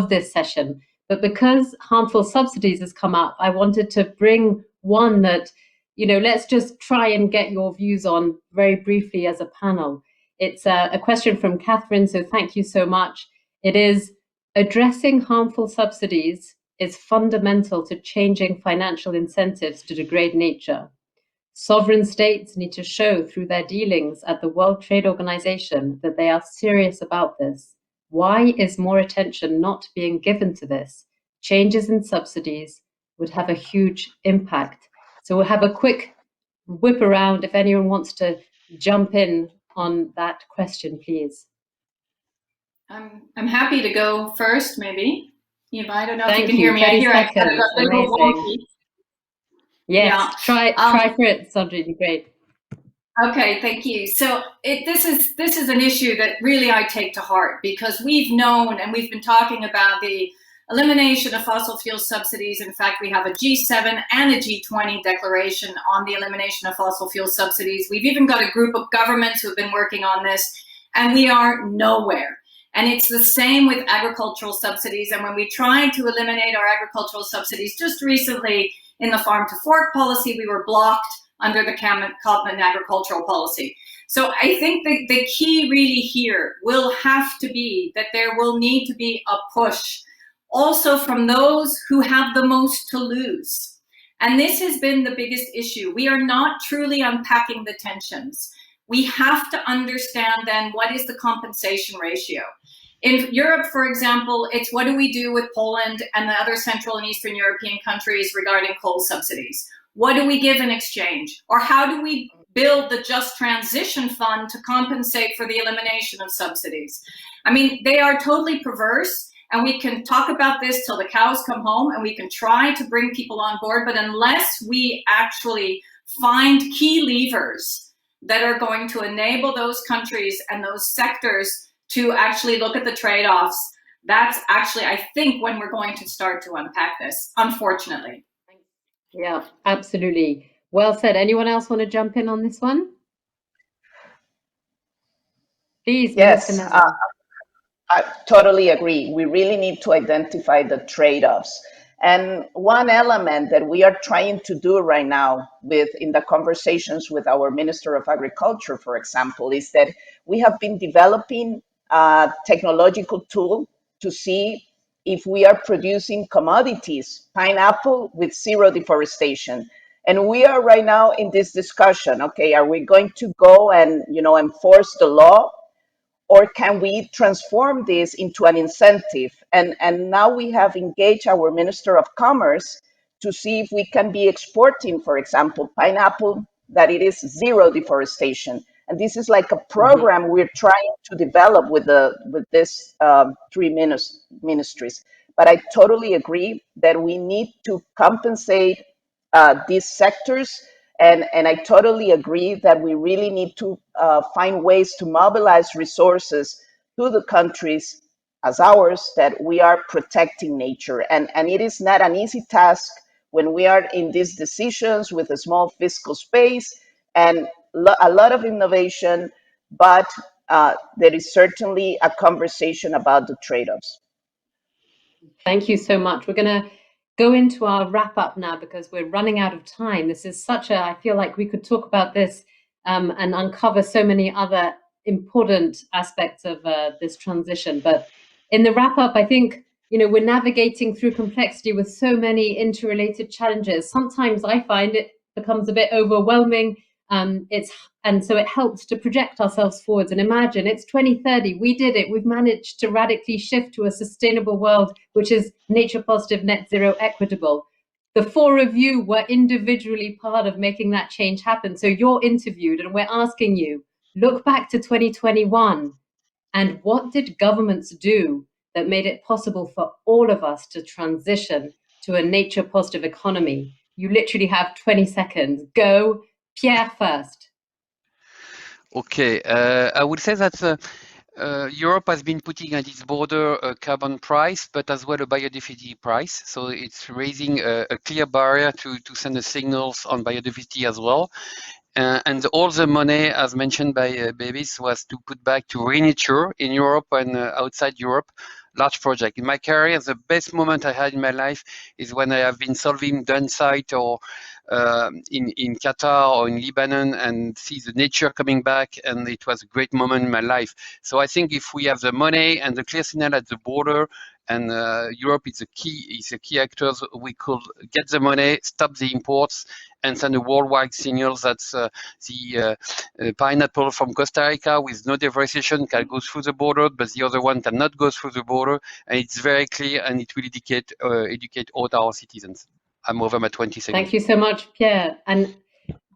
this session. But because harmful subsidies has come up, I wanted to bring one that, let's just try and get your views on very briefly as a panel. It's a question from Catherine, so thank you so much. It is: addressing harmful subsidies is fundamental to changing financial incentives to degrade nature. Sovereign states need to show through their dealings at the World Trade Organization that they are serious about this. Why is more attention not being given to this? Changes in subsidies would have a huge impact. So we'll have a quick whip around if anyone wants to jump in on that question, please. I'm happy to go first, maybe. Eva, I don't know if you Thank can hear me. I 30 hear seconds. I got a little wonky. Yes, Yeah. try for it, Sandra, you'd be great. Okay, thank you. So this is an issue that really I take to heart, because we've known and we've been talking about the elimination of fossil fuel subsidies. In fact, we have a G7 and a G20 declaration on the elimination of fossil fuel subsidies. We've even got a group of governments who have been working on this, and we are nowhere. And it's the same with agricultural subsidies. And when we tried to eliminate our agricultural subsidies just recently in the farm to fork policy, we were blocked under the Common Agricultural Policy. So I think the key really here will have to be that there will need to be a push also from those who have the most to lose. And this has been the biggest issue. We are not truly unpacking the tensions. We have to understand then what is the compensation ratio. In Europe, for example, it's what do we do with Poland and the other Central and Eastern European countries regarding coal subsidies? What do we give in exchange? Or how do we build the Just Transition Fund to compensate for the elimination of subsidies? I mean, they are totally perverse, and we can talk about this till the cows come home, and we can try to bring people on board, but unless we actually find key levers that are going to enable those countries and those sectors to actually look at the trade-offs, that's actually, I think, when we're going to start to unpack this, unfortunately. Yeah, absolutely. Well said. Anyone else want to jump in on this one? Please, Yes, Minister Meza. I totally agree. We really need to identify the trade-offs. And one element that we are trying to do right now in the conversations with our Minister of Agriculture, for example, is that we have been developing a technological tool to see if we are producing commodities, pineapple with zero deforestation. And we are right now in this discussion, okay, are we going to go and enforce the law, or can we transform this into an incentive? And now we have engaged our Minister of Commerce to see if we can be exporting, for example, pineapple that it is zero deforestation. And this is like a program we're trying to develop with this three ministries. But I totally agree that we need to compensate these sectors. And I totally agree that we really need to find ways to mobilize resources to the countries as ours that we are protecting nature. And it is not an easy task when we are in these decisions with a small fiscal space and a lot of innovation, but there is certainly a conversation about the trade-offs. Thank you so much. We're going to go into our wrap up now because we're running out of time. This is I feel like we could talk about this and uncover so many other important aspects of this transition. But in the wrap up, I think, we're navigating through complexity with so many interrelated challenges. Sometimes I find it becomes a bit overwhelming. And so it helps to project ourselves forwards and imagine it's 2030. We did it. We've managed to radically shift to a sustainable world, which is nature positive, net zero, equitable. The four of you were individually part of making that change happen. So you're interviewed and we're asking you, look back to 2021 and what did governments do that made it possible for all of us to transition to a nature positive economy? You literally have 20 seconds. Go. Pierre first. Okay, I would say that Europe has been putting at its border a carbon price, but as well a biodiversity price. So it's raising a clear barrier to send the signals on biodiversity as well. And all the money, as mentioned by Bevis, was to put back to renature in Europe and outside Europe, large project. In my career, the best moment I had in my life is when I have been solving dune site or in Qatar or in Lebanon and see the nature coming back, and it was a great moment in my life. So I think if we have the money and the clear signal at the border, and Europe is a key actor, we could get the money, stop the imports, and send a worldwide signal that the pineapple from Costa Rica with no deforestation can go through the border, but the other one cannot go through the border, and it's very clear, and it will educate all our citizens. I'm over my 20 seconds. Thank you so much, Pierre. And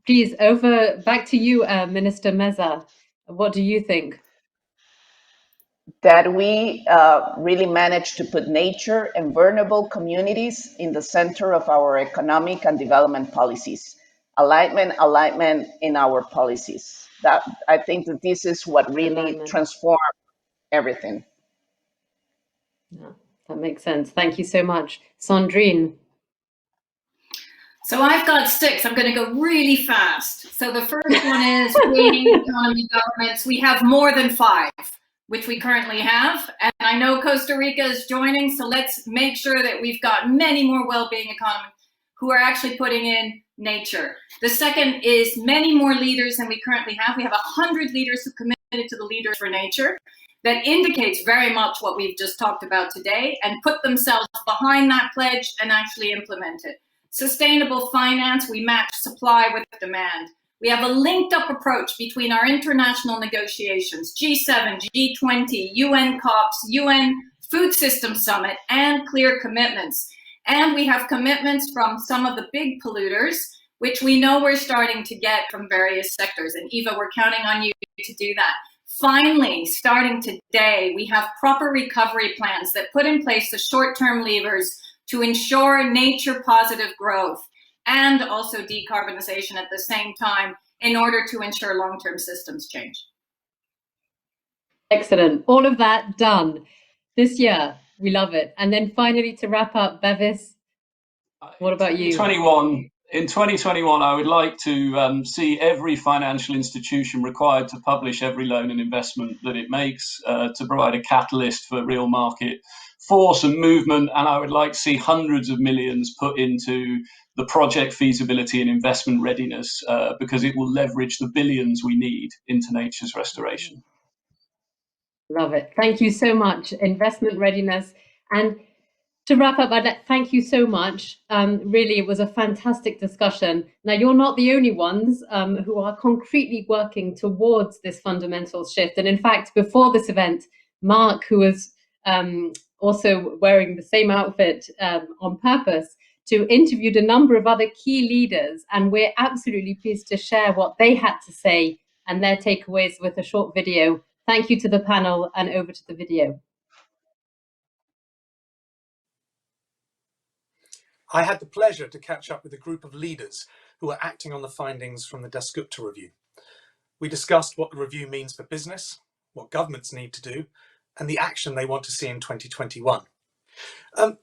please, back to you, Minister Meza. What do you think? That we really managed to put nature and vulnerable communities in the center of our economic and development policies. Alignment in our policies. That I think that this is what really transformed everything. Yeah, that makes sense. Thank you so much. Sandrine. So I've got 6. I'm going to go really fast. So the first one is green economy governments. We have more than 5, which we currently have. And I know Costa Rica is joining, so let's make sure that we've got many more well-being economies who are actually putting in nature. The second is many more leaders than we currently have. We have 100 leaders who committed to the Leaders for Nature. That indicates very much what we've just talked about today and put themselves behind that pledge and actually implement it. Sustainable finance, we match supply with demand. We have a linked up approach between our international negotiations, G7, G20, UN COPs, UN Food System Summit, and clear commitments. And we have commitments from some of the big polluters, which we know we're starting to get from various sectors. And Eva, we're counting on you to do that. Finally, starting today, we have proper recovery plans that put in place the short-term levers to ensure nature positive growth and also decarbonization at the same time in order to ensure long-term systems change. Excellent. All of that done this year. We love it. And then finally, to wrap up, Bevis, what about you? In 2021, I would like to see every financial institution required to publish every loan and investment that it makes to provide a catalyst for real market force and movement. And I would like to see hundreds of millions put into the project feasibility and investment readiness because it will leverage the billions we need into nature's restoration. Love it. Thank you so much. Investment readiness. And to wrap up, thank you so much. Really, it was a fantastic discussion. Now, you're not the only ones who are concretely working towards this fundamental shift. And in fact, before this event, Mark, who was also wearing the same outfit on purpose, interviewed a number of other key leaders. And we're absolutely pleased to share what they had to say and their takeaways with a short video. Thank you to the panel, and over to the video. I had the pleasure to catch up with a group of leaders who are acting on the findings from the Dasgupta review. We discussed what the review means for business, what governments need to do, and the action they want to see in 2021.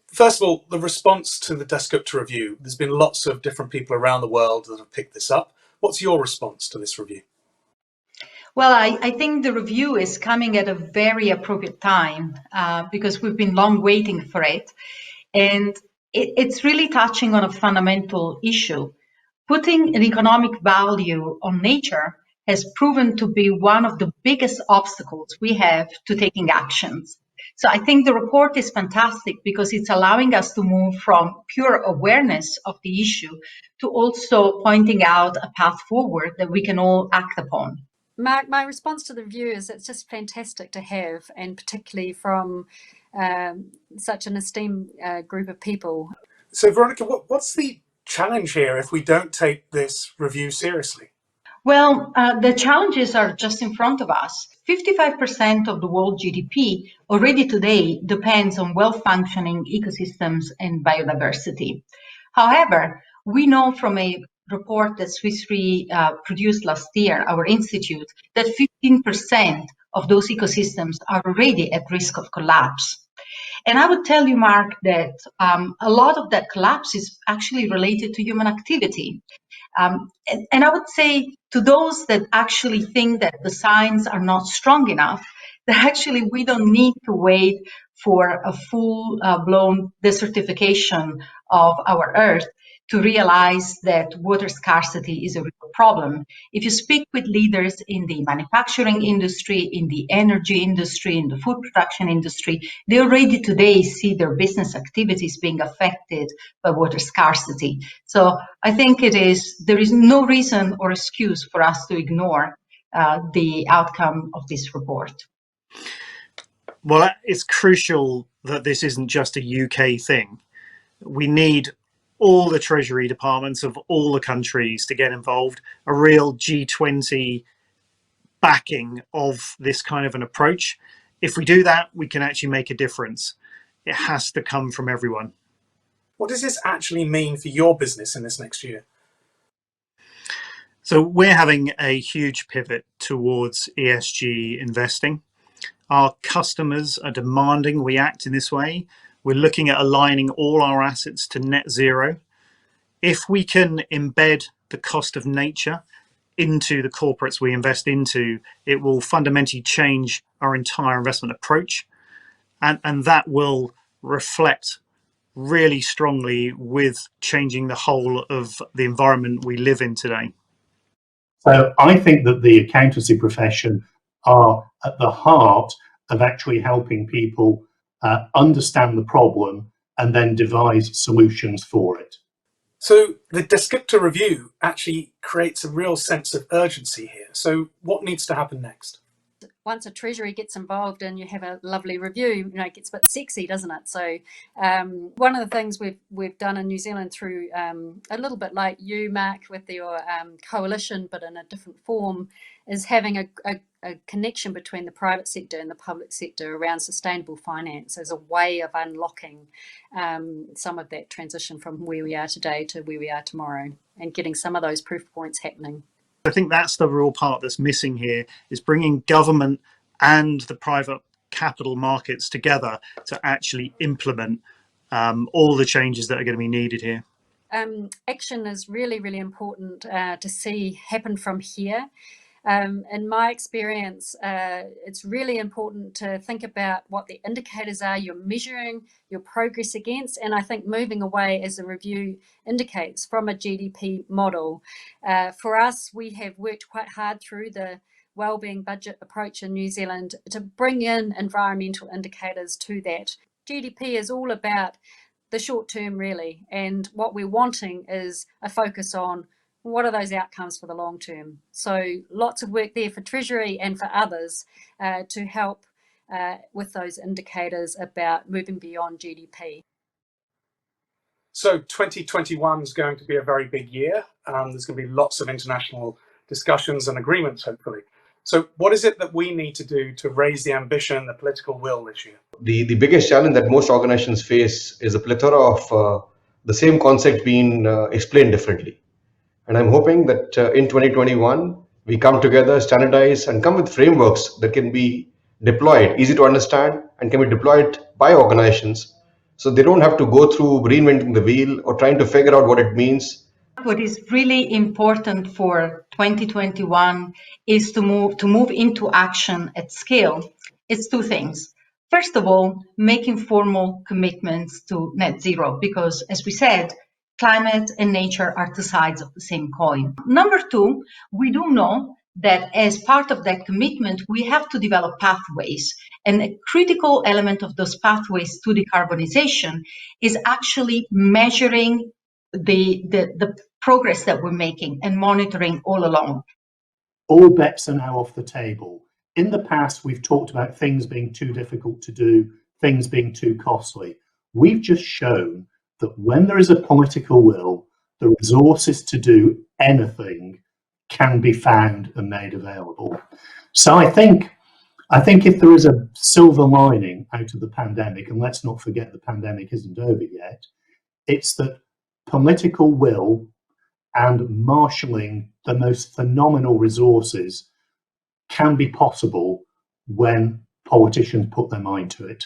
First of all, the response to the Dasgupta review. There's been lots of different people around the world that have picked this up. What's your response to this review? Well, I think the review is coming at a very appropriate time because we've been long waiting for it. And it's really touching on a fundamental issue. Putting an economic value on nature has proven to be one of the biggest obstacles we have to taking actions. So I think the report is fantastic because it's allowing us to move from pure awareness of the issue to also pointing out a path forward that we can all act upon. Mark, my response to the review is it's just fantastic to have, and particularly from such an esteemed group of people. So Veronica, what's the challenge here if we don't take this review seriously? Well, the challenges are just in front of us. 55% of the world GDP already today depends on well-functioning ecosystems and biodiversity. However, we know from a report that Swiss Re produced last year, our institute, that 15% of those ecosystems are already at risk of collapse. And I would tell you, Mark, that a lot of that collapse is actually related to human activity. And I would say to those that actually think that the signs are not strong enough, that actually we don't need to wait for a full-blown desertification of our Earth to realize that water scarcity is a real problem. If you speak with leaders in the manufacturing industry, in the energy industry, in the food production industry, they already today see their business activities being affected by water scarcity. So I think there is no reason or excuse for us to ignore the outcome of this report. Well, it's crucial that this isn't just a UK thing. We need all the treasury departments of all the countries to get involved, a real G20 backing of this kind of an approach. If we do that, we can actually make a difference. It has to come from everyone. What does this actually mean for your business in this next year? So we're having a huge pivot towards ESG investing. Our customers are demanding we act in this way. We're looking at aligning all our assets to net zero. If we can embed the cost of nature into the corporates we invest into, it will fundamentally change our entire investment approach. And that will reflect really strongly with changing the whole of the environment we live in today. So I think that the accountancy profession are at the heart of actually helping people understand the problem and then devise solutions for it. So the Dasgupta review actually creates a real sense of urgency here. So what needs to happen next? Once a treasury gets involved and you have a lovely review, it gets a bit sexy, doesn't it? So one of the things we've done in New Zealand through a little bit like you, Mark, with your coalition, but in a different form, is having a connection between the private sector and the public sector around sustainable finance as a way of unlocking some of that transition from where we are today to where we are tomorrow and getting some of those proof points happening. I think that's the real part that's missing here, is bringing government and the private capital markets together to actually implement all the changes that are going to be needed here. Action is really, really important to see happen from here. In my experience, it's really important to think about what the indicators are you're measuring your progress against. And I think moving away, as the review indicates, from a GDP model. For us, we have worked quite hard through the wellbeing budget approach in New Zealand to bring in environmental indicators to that. GDP is all about the short term, really. And what we're wanting is a focus on what are those outcomes for the long term. So lots of work there for Treasury and for others to help with those indicators about moving beyond GDP. So 2021 is going to be a very big year. There's going to be lots of international discussions and agreements, hopefully. So what is it that we need to do to raise the ambition, the political will this year? The biggest challenge that most organizations face is a plethora of the same concept being explained differently. And I'm hoping that in 2021, we come together, standardize, and come with frameworks that can be deployed, easy to understand, and can be deployed by organizations. So they don't have to go through reinventing the wheel or trying to figure out what it means. What is really important for 2021 is to move into action at scale. It's two things. First of all, making formal commitments to net zero, because as we said, climate and nature are two sides of the same coin. Number two, we do know that as part of that commitment, we have to develop pathways. And a critical element of those pathways to decarbonization is actually measuring the progress that we're making and monitoring all along. All bets are now off the table. In the past, we've talked about things being too difficult to do, things being too costly. We've just shown that when there is a political will, the resources to do anything can be found and made available. So I think if there is a silver lining out of the pandemic, and let's not forget the pandemic isn't over yet, it's that political will and marshalling the most phenomenal resources can be possible when politicians put their mind to it.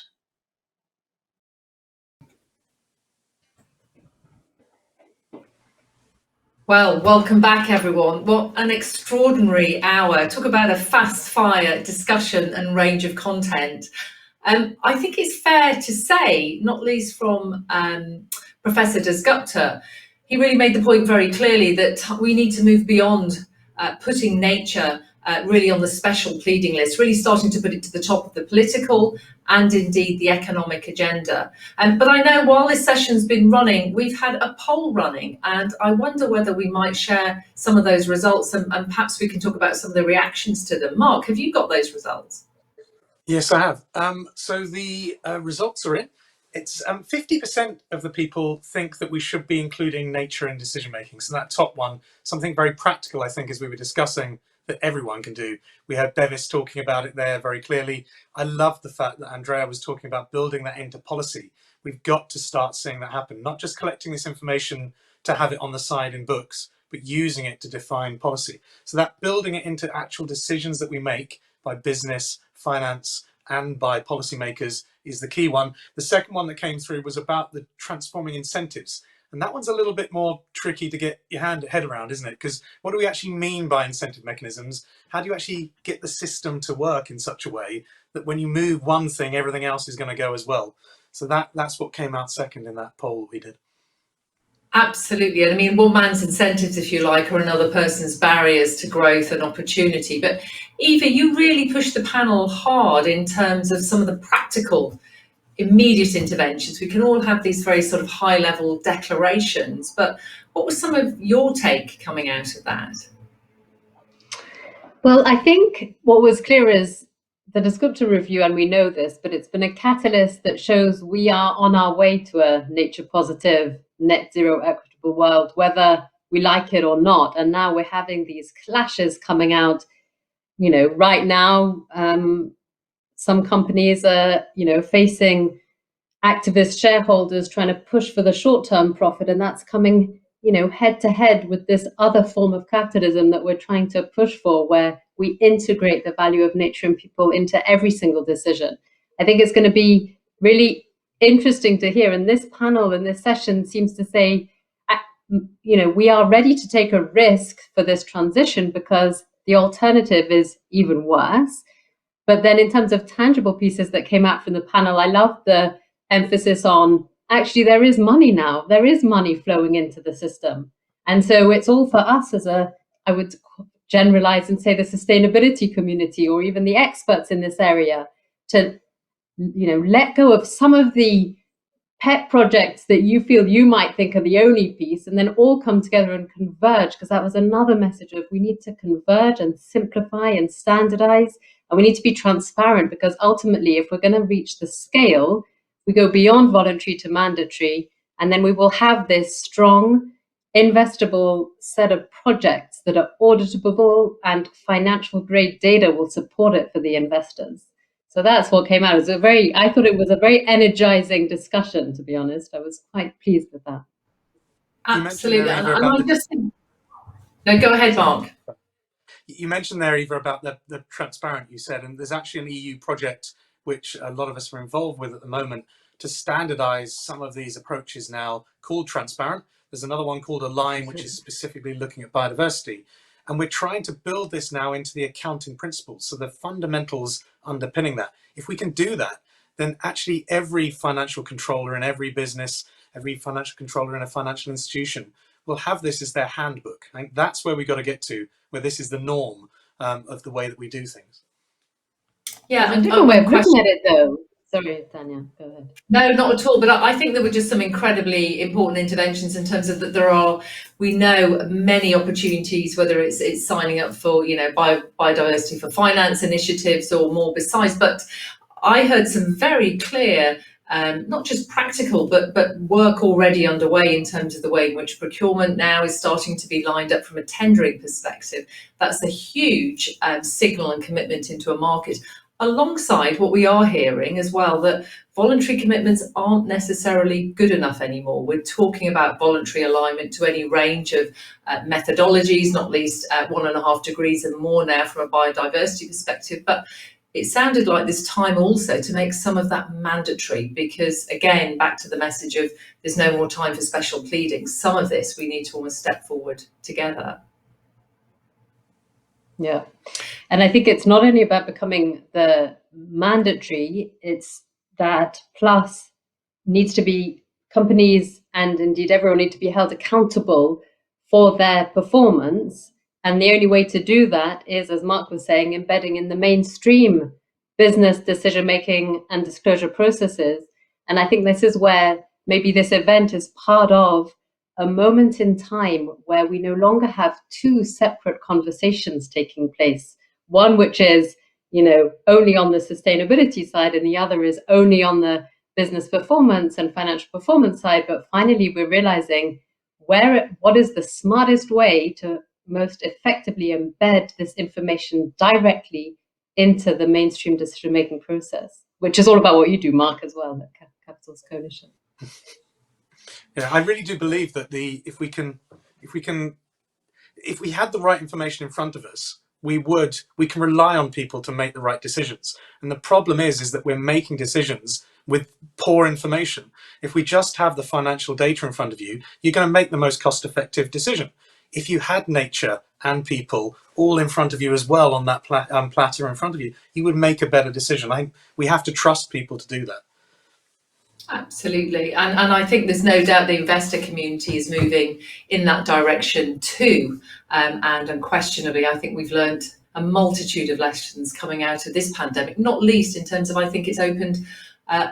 Well, welcome back, everyone. What an extraordinary hour. Talk about a fast fire discussion and range of content. I think it's fair to say, not least from Professor Dasgupta, he really made the point very clearly that we need to move beyond putting nature really on the special pleading list, really starting to put it to the top of the political and indeed the economic agenda. But I know while this session's been running, we've had a poll running, and I wonder whether we might share some of those results and perhaps we can talk about some of the reactions to them. Mark, have you got those results? Yes, I have. So the results are in. It's 50% of the people think that we should be including nature in decision making. So that top one, something very practical, I think, as we were discussing, that everyone can do. We had Bevis talking about it there very clearly. I love the fact that Andrea was talking about building that into policy. We've got to start seeing that happen, not just collecting this information to have it on the side in books, but using it to define policy. So that building it into actual decisions that we make by business, finance, and by policymakers is the key one. The second one that came through was about the transforming incentives. And that one's a little bit more tricky to get your head around, isn't it? Because what do we actually mean by incentive mechanisms? How do you actually get the system to work in such a way that when you move one thing, everything else is going to go as well? So that's what came out second in that poll we did. Absolutely. And I mean, one man's incentives, if you like, are another person's barriers to growth and opportunity. But Eva, you really pushed the panel hard in terms of some of the practical, immediate interventions. We can all have these very sort of high level declarations, but what was some of your take coming out of that? Well, I think what was clear is the Dasgupta review, and we know this, but it's been a catalyst that shows we are on our way to a nature positive, net zero equitable world, whether we like it or not. And now we're having these clashes coming out. You know, right now, some companies are, facing activist shareholders trying to push for the short-term profit, and that's coming, head to head with this other form of capitalism that we're trying to push for, where we integrate the value of nature and people into every single decision. I think it's going to be really interesting to hear. And this panel and this session seems to say, we are ready to take a risk for this transition because the alternative is even worse. But then in terms of tangible pieces that came out from the panel, I love the emphasis on actually there is money now. There is money flowing into the system. And so it's all for us as I would generalize and say the sustainability community or even the experts in this area to, let go of some of the pet projects that you feel you might think are the only piece and then all come together and converge, because that was another message of we need to converge and simplify and standardize, and we need to be transparent, because ultimately if we're going to reach the scale, we go beyond voluntary to mandatory, and then we will have this strong investable set of projects that are auditable and financial grade data will support it for the investors. So that's what came out. I thought it was a very energizing discussion, to be honest. I was quite pleased with that. Absolutely. No, go ahead, Mark. You mentioned there, Eva, about the transparent, you said, and there's actually an EU project which a lot of us are involved with at the moment to standardize some of these approaches now called transparent. There's another one called Align, which is specifically looking at biodiversity. And we're trying to build this now into the accounting principles. So the fundamentals underpinning that. If we can do that, then actually every financial controller in every business, every financial controller in a financial institution will have this as their handbook. I think that's where we got to get to, where this is the norm. of the way that we do things. Yeah, a different way of looking at it, though. Sorry, Tanya, go ahead. No, not at all. But I think there were just some incredibly important interventions in terms of that we know many opportunities, whether it's signing up for, biodiversity for finance initiatives or more besides. But I heard some very clear, not just practical, but work already underway in terms of the way in which procurement now is starting to be lined up from a tendering perspective. That's a huge signal and commitment into a market. Alongside what we are hearing as well, that voluntary commitments aren't necessarily good enough anymore. We're talking about voluntary alignment to any range of methodologies, not least 1.5 degrees and more now from a biodiversity perspective. But it sounded like this time also to make some of that mandatory, because again, back to the message of there's no more time for special pleadings. Some of this we need to almost step forward together. Yeah. And I think it's not only about becoming the mandatory, it's that plus needs to be companies and indeed everyone need to be held accountable for their performance. And the only way to do that is, as Mark was saying, embedding in the mainstream business decision-making and disclosure processes. And I think this is where maybe this event is part of a moment in time where we no longer have two separate conversations taking place. One which is, only on the sustainability side, and the other is only on the business performance and financial performance side. But finally, we're realizing what is the smartest way to most effectively embed this information directly into the mainstream decision-making process, which is all about what you do, Mark, as well, at Capitals Coalition. Yeah, I really do believe that if we had the right information in front of us, we can rely on people to make the right decisions. And the problem is that we're making decisions with poor information. If we just have the financial data in front of you, you're going to make the most cost-effective decision. If you had nature and people all in front of you as well on that platter in front of you, you would make a better decision. I think we have to trust people to do that. Absolutely. And I think there's no doubt the investor community is moving in that direction too. And unquestionably, I think we've learned a multitude of lessons coming out of this pandemic, not least in terms of, I think it's opened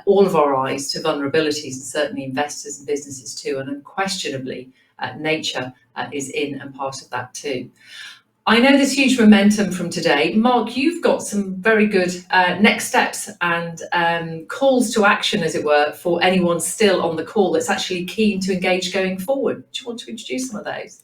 all of our eyes to vulnerabilities, and certainly investors and businesses too. And unquestionably, nature is in and part of that too. I know there's huge momentum from today. Mark, you've got some very good next steps and calls to action, as it were, for anyone still on the call that's actually keen to engage going forward. Do you want to introduce some of those?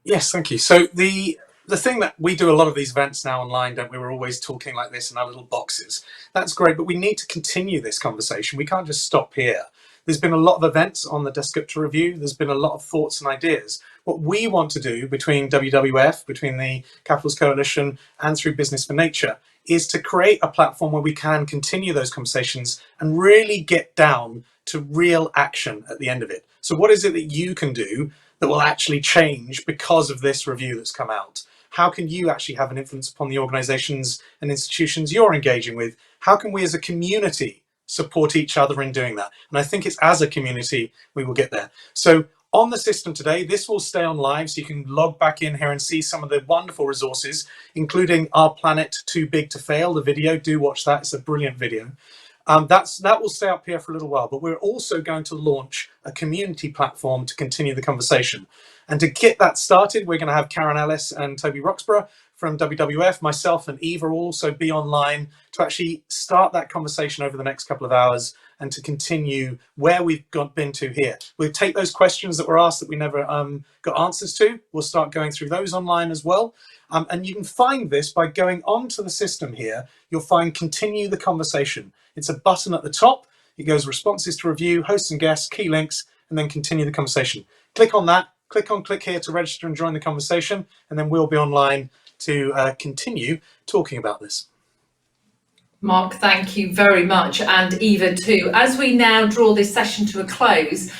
Yes, thank you. So the thing that we do a lot of these events now online, don't we? We're always talking like this in our little boxes. That's great, but we need to continue this conversation. We can't just stop here. There's been a lot of events on the Dasgupta review. There's been a lot of thoughts and ideas. What we want to do between WWF, between the Capitals Coalition and through Business for Nature, is to create a platform where we can continue those conversations and really get down to real action at the end of it. So what is it that you can do that will actually change because of this review that's come out? How can you actually have an influence upon the organizations and institutions you're engaging with? How can we as a community support each other in doing that? And I think it's as a community we will get there. So on the system today, this will stay on live, so you can log back in here and see some of the wonderful resources, including Our Planet Too Big to Fail, the video. Do watch that, it's a brilliant video. That will stay up here for a little while, but we're also going to launch a community platform to continue the conversation. And to get that started, we're going to have Karen Ellis and Toby Roxburgh from WWF, myself and Eva will also be online to actually start that conversation over the next couple of hours and to continue where we've been to here. We'll take those questions that were asked that we never got answers to. We'll start going through those online as well. And you can find this by going onto the system here. You'll find continue the conversation. It's a button at the top. It goes responses to review, hosts and guests, key links, and then continue the conversation. Click on that, click here to register and join the conversation, and then we'll be online to continue talking about this. Mark, thank you very much, and Eva too. As we now draw this session to a close,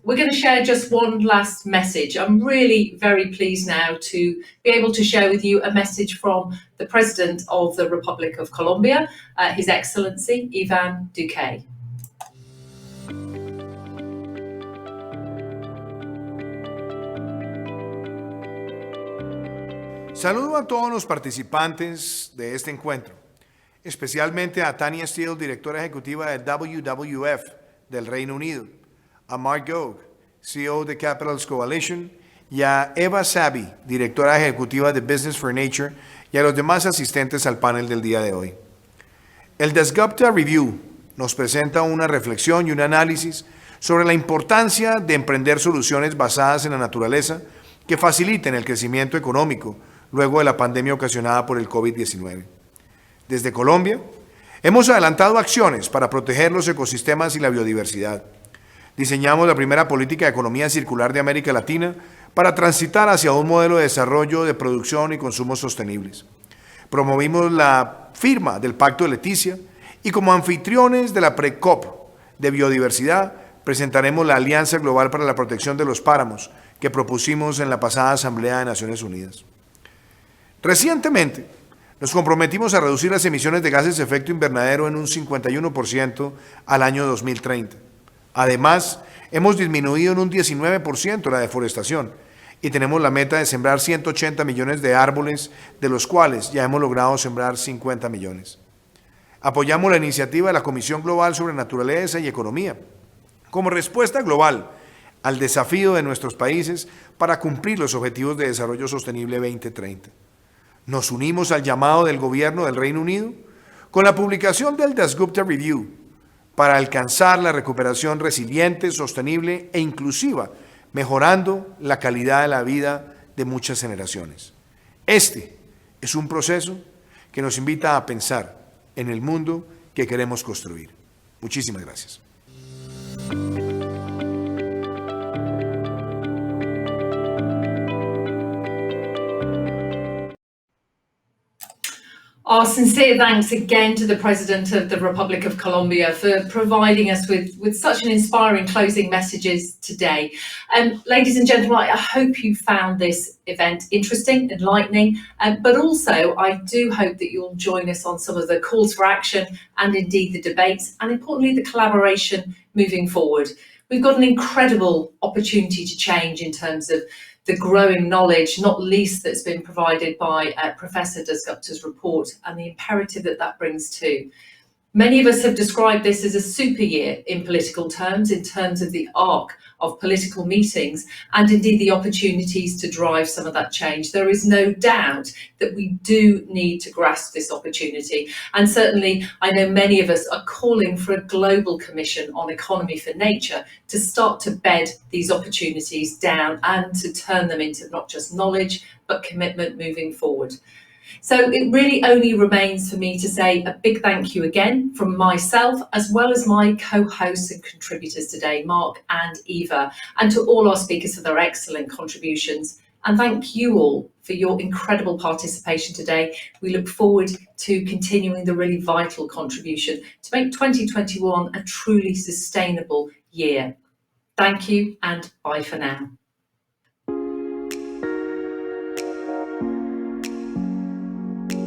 we're going to share just one last message. I'm really very pleased now to be able to share with you a message from the President of the Republic of Colombia, His Excellency Iván Duque. Saludo a todos los participantes de este encuentro, especialmente a Tanya Steele, directora ejecutiva del WWF del Reino Unido, a Mark Gove, CEO de Capitals Coalition, y a Eva Sabi, directora ejecutiva de Business for Nature, y a los demás asistentes al panel del día de hoy. El Dasgupta Review nos presenta una reflexión y un análisis sobre la importancia de emprender soluciones basadas en la naturaleza que faciliten el crecimiento económico luego de la pandemia ocasionada por el COVID-19. Desde Colombia, hemos adelantado acciones para proteger los ecosistemas y la biodiversidad. Diseñamos la primera política de economía circular de América Latina para transitar hacia un modelo de desarrollo de producción y consumo sostenibles. Promovimos la firma del Pacto de Leticia y como anfitriones de la Pre-COP de biodiversidad presentaremos la Alianza Global para la Protección de los Páramos que propusimos en la pasada Asamblea de Naciones Unidas. Recientemente, nos comprometimos a reducir las emisiones de gases de efecto invernadero en un 51% al año 2030. Además, hemos disminuido en un 19% la deforestación y tenemos la meta de sembrar 180 millones de árboles, de los cuales ya hemos logrado sembrar 50 millones. Apoyamos la iniciativa de la Comisión Global sobre Naturaleza y Economía como respuesta global al desafío de nuestros países para cumplir los Objetivos de Desarrollo Sostenible 2030. Nos unimos al llamado del Gobierno del Reino Unido con la publicación del Dasgupta Review para alcanzar la recuperación resiliente, sostenible e inclusiva, mejorando la calidad de la vida de muchas generaciones. Este es un proceso que nos invita a pensar en el mundo que queremos construir. Muchísimas gracias. Our sincere thanks again to the President of the Republic of Colombia for providing us with such an inspiring closing messages today. Ladies and gentlemen, I hope you found this event interesting, enlightening, but also I do hope that you'll join us on some of the calls for action and indeed the debates and importantly the collaboration moving forward. We've got an incredible opportunity to change in terms of the growing knowledge, not least that's been provided by Professor Dasgupta's report and the imperative that that brings too. Many of us have described this as a super year in political terms, in terms of the arc of political meetings and indeed the opportunities to drive some of that change. There is no doubt that we do need to grasp this opportunity. And certainly I know many of us are calling for a global commission on economy for nature to start to bed these opportunities down and to turn them into not just knowledge, but commitment moving forward. So it really only remains for me to say a big thank you again from myself, as well as my co-hosts and contributors today, Mark and Eva, and to all our speakers for their excellent contributions. And thank you all for your incredible participation today. We look forward to continuing the really vital contribution to make 2021 a truly sustainable year. Thank you and bye for now.